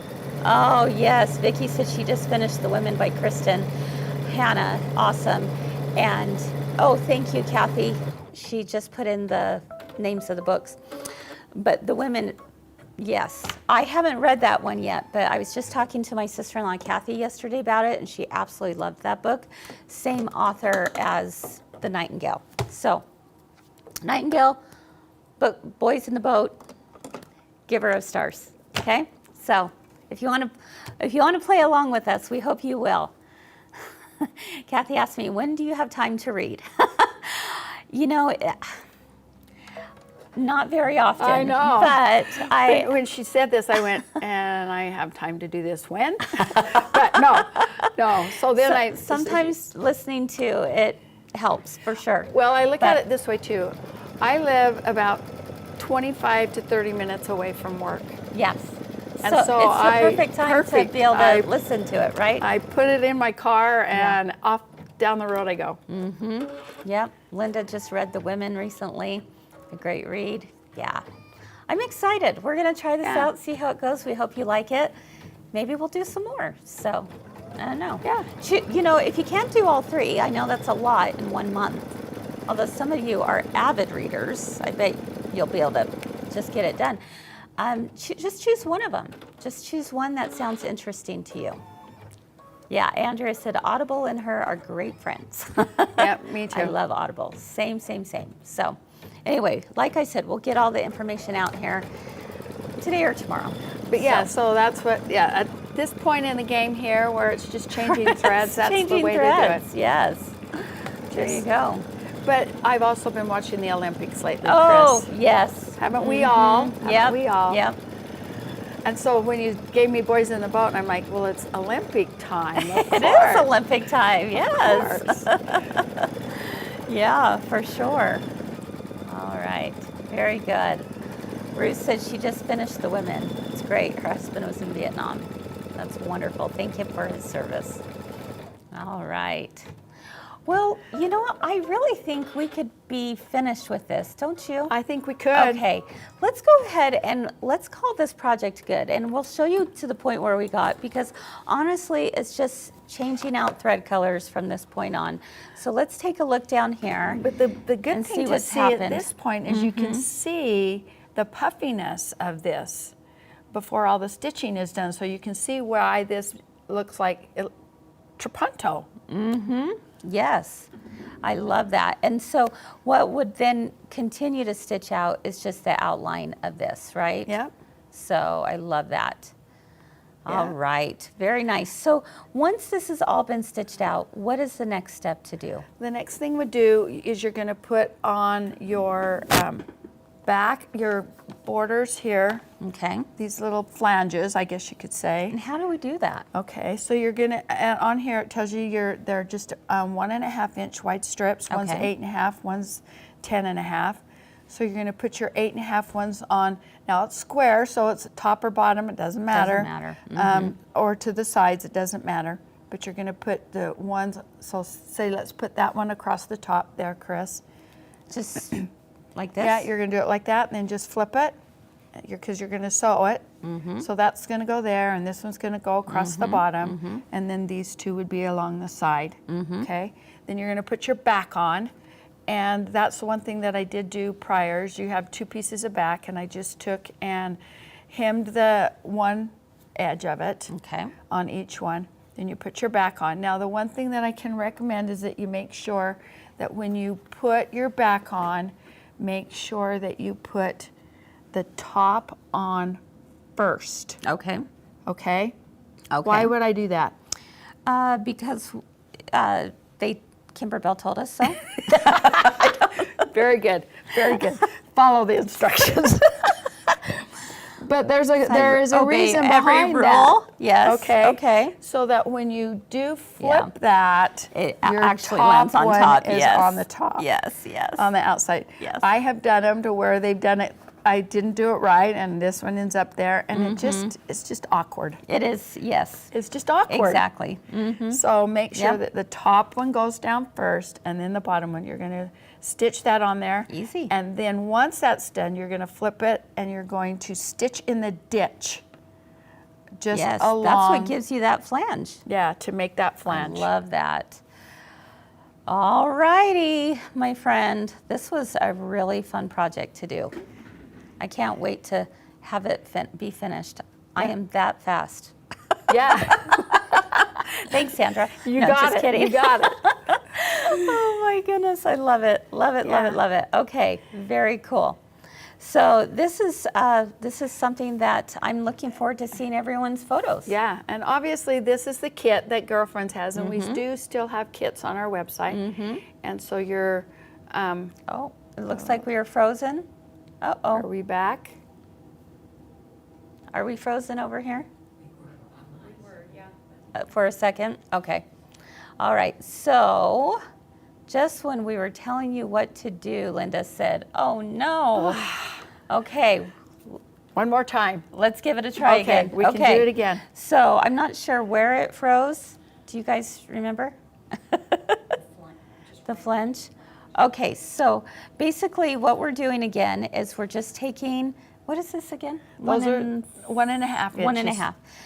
oh yes, Vicki said she just finished The Women by Kristen. Hannah, awesome. And, oh, thank you, Kathy. She just put in the names of the books. But The Women, yes, I haven't read that one yet, but I was just talking to my sister-in-law Kathy yesterday about it, and she absolutely loved that book. Same author as The Nightingale. So, Nightingale, book, Boys in the Boat, Giver of Stars. Okay, so if you want to play along with us, we hope you will. Kathy asked me, when do you have time to read? Not very often. I know. But when she said this, I went, and I have time to do this when? But no. So then sometimes listening to it, helps for sure. Well, I look at But- it this way too. I live about 25 to 30 minutes away from work. Yes. And so so it's the perfect time perfect. to be able to I- listen to it, right? I put it in my car and off down the road I go. Yep. Linda just read The Women recently. A great read. Yeah. I'm excited. We're going to try this Yeah. out, see how it goes. We hope you like it. Maybe we'll do some more. So, I don't know. Yeah. You know, if you can't do all three, I know that's a lot in 1 month. Although some of you are avid readers, I bet you'll be able to just get it done. Just choose one of them. Just choose one that sounds interesting to you. Yeah, Andrea said Audible and her are great friends. Yeah, me too. I love Audible. Same. So anyway, like I said, we'll get all the information out here today or tomorrow. But yeah, so that's what, at this point in the game here where it's just changing threads, that's Changing the way threads, to do it. yes. There you go. But I've also been watching the Olympics lately, Oh, Kris. yes. Haven't we all? Haven't Yep. we all? Yep. And so when you gave me Boys in the Boat, and I'm like, well, it's Olympic time. Of It course. is Olympic time, yes. Of course. Yeah, for sure. All right, very good. Ruth said she just finished The Women. It's great. Her husband was in Vietnam. That's wonderful. Thank him for his service. All right. Well, you know what? I really think we could be finished with this, don't you? I think we could. Okay, let's go ahead and let's call this project good, and we'll show you to the point where we got, because honestly, it's just changing out thread colors from this point on. So let's take a look down here. But the good And thing see to what's see at happened. this point is you can see the puffiness of this before all the stitching is done. So you can see why this looks like trapunto. Yes, I love that. And so what would then continue to stitch out is just the outline of this, right? Yep. So I love that. Yeah. All right, very nice. So once this has all been stitched out, what is the next step to do? The next thing we do is you're going to put on your back, your borders here, Okay. these little flanges, I guess you could say. And how do we do that? Okay, so you're gonna, and on here it tells you they're just 1.5 inch wide strips. One's Okay. 8.5, one's 10.5. So you're gonna put your 8.5 ones on. Now it's square, so it's top or bottom, it doesn't matter. Doesn't matter. Or to the sides, it doesn't matter. But you're gonna put the ones, so say let's put that one across the top there, Kris. Just like this? Yeah, you're gonna do it like that, and then just flip it, because you're gonna sew it. So that's gonna go there, and this one's gonna go across the bottom, and then these two would be along the side. Okay. Then you're gonna put your back on, and that's the one thing that I did do prior. Is you have two pieces of back, and I just took and hemmed the one edge of it Okay. on each one. Then you put your back on. Now the one thing that I can recommend is that you make sure that when you put your back on, make sure that you put the top on first, Okay. okay? Okay. Why would I do that? Because Kimberbell told us so. Very good, very good. Follow the instructions. But there is a obey reason every behind rule. that. Yes, Okay. okay. So that when you do Yeah. flip that, It your actually top lands on one top. is Yes. on the top. Yes, yes. On the outside. Yes. I have done them to where they've done it. I didn't do it right, and this one ends up there, and it's just awkward. It is, yes. It's just awkward. Exactly. So make sure Yep. that the top one goes down first, and then the bottom one. You're going to stitch that on there. Easy. And then once that's done, you're going to flip it, and you're going to stitch in the ditch. Just Yes, along. that's what gives you that flange. Yeah, to make that flange. I love that. All righty, my friend. This was a really fun project to do. I can't wait to have it be finished. I am that fast. Yeah, Thanks, Sandra. you No, got just it. kidding. You got it. Oh my goodness, I love it. Love it, love Yeah. it, love it. Okay, very cool. So this is something that I'm looking forward to seeing everyone's photos. Yeah, and obviously this is the kit that Girlfriends has, and we do still have kits on our website. And so you're, Oh, it looks like we are frozen. are Uh-oh. we back? Are we frozen over here? For a second? Okay. All right, so just when we were telling you what to do, Linda said, oh no. Okay, One more time. let's give it a try again. We can do it again. So I'm not sure where it froze. Do you guys remember? The flange. Okay, so basically what we're doing again is we're just taking, what is this again? Those are 1.5 inches.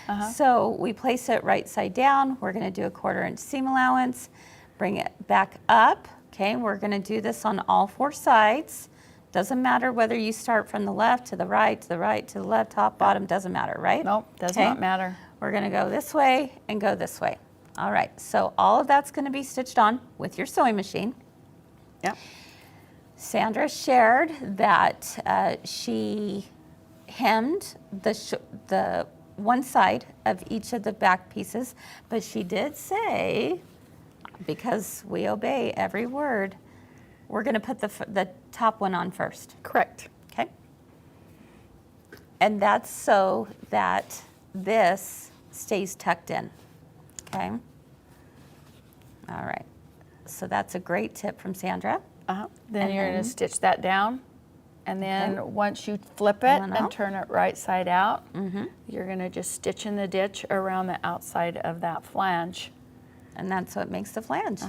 1.5. So we place it right side down. We're going to do a 1/4 inch seam allowance, bring it back up. Okay, we're going to do this on all 4 sides. Doesn't matter whether you start from the left to the right, to the right, to the left, top, bottom, doesn't matter, right? Nope, does Okay. not matter. We're going to go this way and go this way. All right, so all of that's going to be stitched on with your sewing machine. Yep. Sandra shared that she hemmed the one side of each of the back pieces, but she did say, because we obey every word, we're going to put the top one on first. Correct. Okay? And that's so that this stays tucked in. Okay? All right. So that's a great tip from Sandra. Then And you're going then- to stitch that down. And then Okay. once you flip it One and out. turn it right side out, you're going to just stitch in the ditch around the outside of that flange. And that's what makes the flange.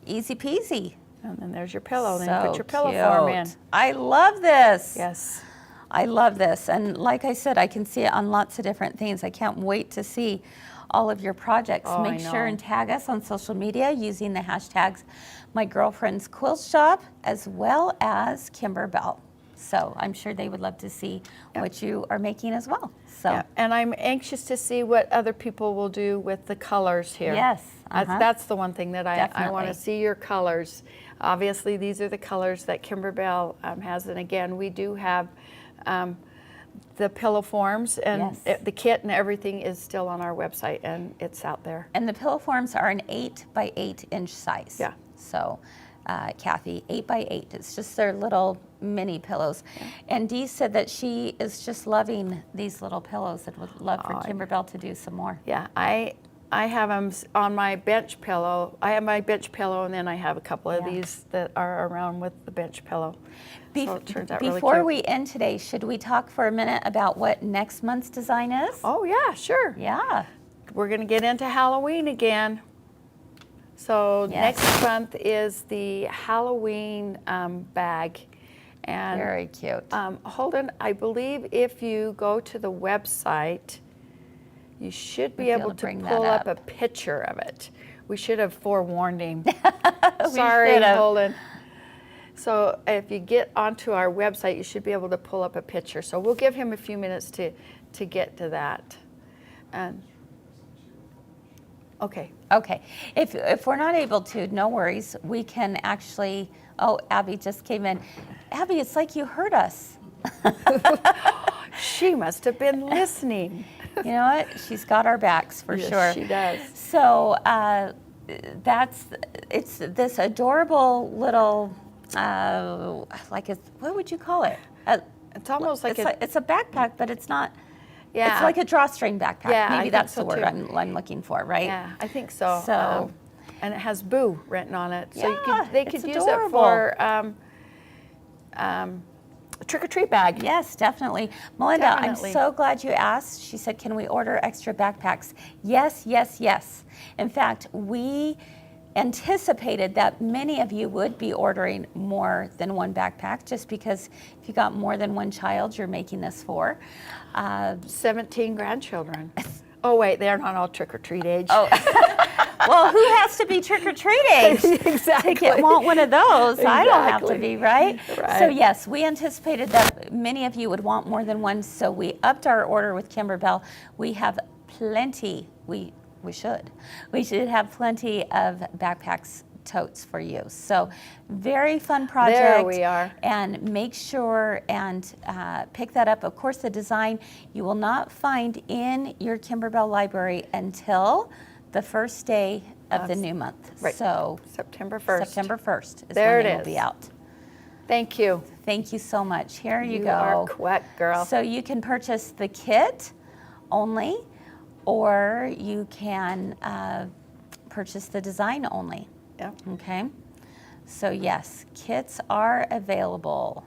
Easy peasy. And then there's your pillow. Then So you put your pillow form in. cute. I love this. Yes. I love this. And like I said, I can see it on lots of different things. I can't wait to see all of your projects. Oh, I Make sure know. and tag us on social media using the hashtags My Girlfriend's Quilt Shop as well as Kimberbell. So I'm sure they would love to see what you are making as well. So Yeah. And I'm anxious to see what other people will do with the colors here. Yes, That's the one thing that I want Definitely. to see your colors. Obviously, these are the colors that Kimberbell has. And again, we do have the pillow forms, and Yes. the kit and everything is still on our website, and it's out there. And the pillow forms are an 8 by 8 inch size. Yeah. So, Kathy, 8 by 8. It's just their little mini pillows. And Dee said that she is just loving these little pillows and would love for Kimberbell to do some more. Yeah, I have them on my bench pillow. I have my bench pillow, and then I have a couple of these that are around with the bench pillow. So it turns out really Before cute. we end today, should we talk for a minute about what next month's design is? Oh yeah, sure. Yeah. We're going to get into Halloween again. So Yes. next month is the Halloween bag. And Very cute. Holden, I believe if you go to the website, you should be able to bring that pull up a up. picture of it. We should have forewarned him. Sorry, should have. Holden. So if you get onto our website, you should be able to pull up a picture. So we'll give him a few minutes to get to that. And okay. Okay. If we're not able to, no worries. We can actually, oh, Abby just came in. Abby, it's like you heard us. She must have been listening. You know what? She's got our backs for Yes, sure. she does. So it's this adorable little, what would you call it? It's almost like It's a backpack, but it's not. Yeah. It's like a drawstring backpack. Yeah, I Maybe think that's so the word too. I'm looking for, right? Yeah, I think so. So- and it has Boo written on it. So Yeah, they it's could use adorable. it for a trick-or-treat bag. Yes, definitely. Melinda, Definitely. I'm so glad you asked. She said, can we order extra backpacks? Yes, yes, yes. In fact, we anticipated that many of you would be ordering more than one backpack, just because if you got more than one child, you're making this for. 17 grandchildren. Oh, wait, they're not all trick-or-treat age. Oh, well, who has to be trick-or-treat age Exactly. to want one of those? I don't have to Exactly. be, right? Right. So yes, we anticipated that many of you would want more than one, so we upped our order with Kimberbell. We have plenty, we should have plenty of backpacks, totes for you. So very fun project. There we are. And make sure and pick that up. Of course, the design you will not find in your Kimberbell library until the first day of the new month. Right. So September 1st. September 1st is There when it they will is. be out. Thank you. Thank you so much. Here you go. You are quick, girl. So you can purchase the kit only, or you can purchase the design only. Yep. Okay. So yes, kits are available.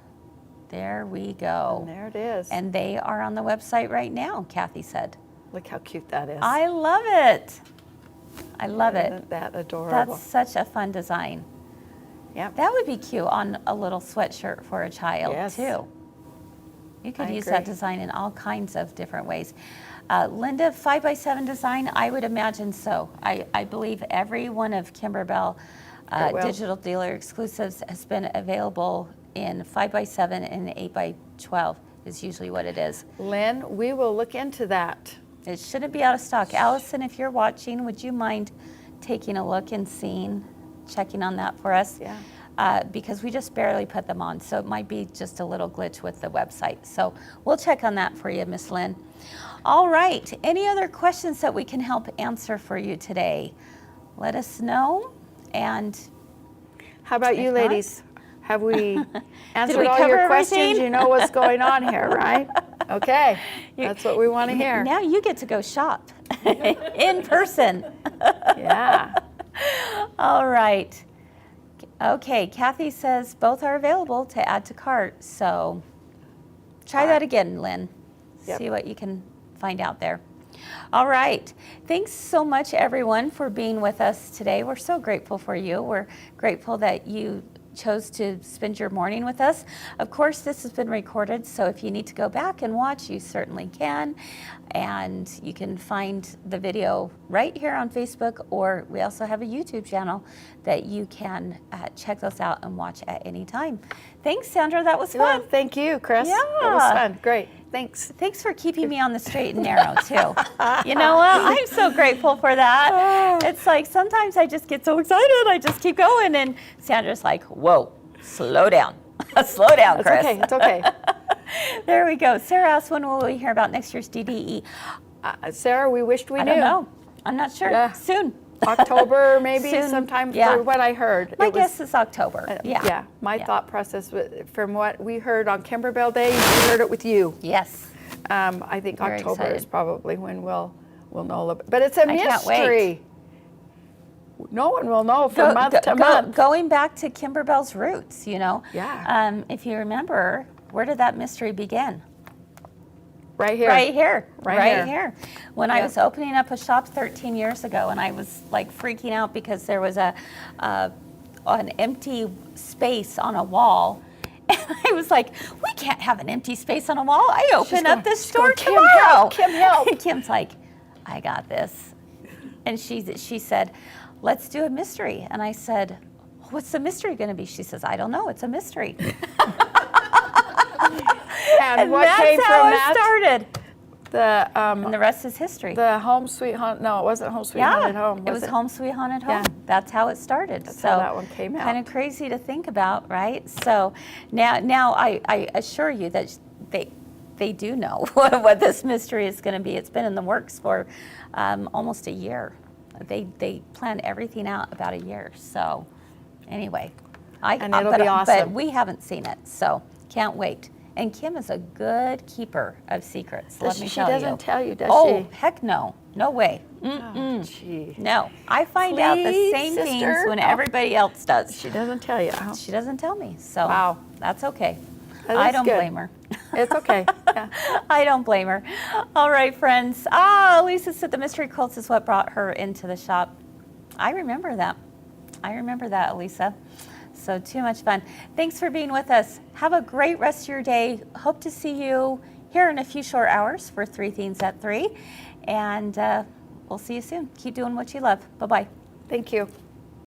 There we go. And there it is. And they are on the website right now, Kathy said. Look how cute that is. I love it. I love it. Isn't that adorable? That's such a fun design. Yep. That would be cute on a little sweatshirt for a child, Yes. too. You could I use that agree. design in all kinds of different ways. Linda, 5x7 design, I would imagine so. I believe every one of Kimberbell It will. digital dealer exclusives has been available in 5x7 and 8x12 is usually what it is. Lynn, we will look into that. It shouldn't be out of stock. Allison, if you're watching, would you mind taking a look and checking on that for us? Yeah. Because we just barely put them on, so it might be just a little glitch with the website. So we'll check on that for you, Miss Lynn. All right, any other questions that we can help answer for you today? Let us know. And How about you If not- ladies? Have we answered we all cover your questions? everything? You know what's going on here, right? Okay, that's what we want to hear. now you get to go shop in person. Yeah. All right. Okay, Kathy says both are available to add to cart. So try All that right. again, Lynn. Yep. See what you can find out there. All right. Thanks so much, everyone, for being with us today. We're so grateful for you. We're grateful that you chose to spend your morning with us. Of course, this has been recorded, so if you need to go back and watch, you certainly can. And you can find the video right here on Facebook, or we also have a YouTube channel that you can check those out and watch at any time. Thanks, Sandra. That was Well, fun. thank you, Chris. It was Yeah. fun. Great. Thanks. Thanks for keeping me on the straight and narrow, too. You know what? I'm so grateful for that. It's like sometimes I just get so excited, I just keep going, and Sandra's like, whoa, slow down. Slow down, It's Chris. okay. It's okay. There we go. Sarah asked, when will we hear about next year's DDE? Sarah, we wished we I knew. don't know. I'm not sure. Yeah. Soon. October, maybe Soon. sometime. Yeah. For what I heard. My it was, guess is October. Yeah. My Yeah. thought process, from what we heard on Kimberbell Day, we heard it with you. Yes. I think Very October is excited. probably when we'll know a little bit. But it's a I can't wait. mystery. No one will know from month to month. Going back to Kimberbell's roots, you know. Yeah. If you remember, where did that mystery begin? Right here. Right here. Right Right here. When I Yeah. was opening up a shop 13 years ago, and I was like freaking out because there was an empty space on a wall. And I was like, we can't have an empty space on a wall. I open up this store Kim, tomorrow. help, Kim, help. And Kim's like, I got this. And she said, let's do a mystery. And I said, what's the mystery going to be? She says, I don't know. It's a mystery. And what that's came how from it that? started. The And the rest is history. the Home Sweet Haunt. No, it wasn't Home Sweet Haunted Home. it was Home Sweet Haunted Home. Yeah. That's how it started. That's so how that one came out. Kind of crazy to think about, right? So now I assure you that they do know what this mystery is going to be. It's been in the works for almost a year. They plan everything out about a year. So anyway, And it'll be awesome. But we haven't seen it, so can't wait. And Kim is a good keeper of secrets. Let me She tell you. doesn't tell you, does Oh, she? heck no. No way. Oh, gee. No. I find out the Please, same things sister? when Oh. everybody else does. She doesn't tell you. Oh, She doesn't tell me. So Wow. that's okay. That I is don't good. blame her. It's okay. Yeah. I don't blame her. All right, friends. Lisa said the mystery quilts is what brought her into the shop. I remember that. Elisa. So too much fun. Thanks for being with us. Have a great rest of your day. Hope to see you here in a few short hours for 3 Themes at 3. And we'll see you soon. Keep doing what you love. Bye-bye. Thank you.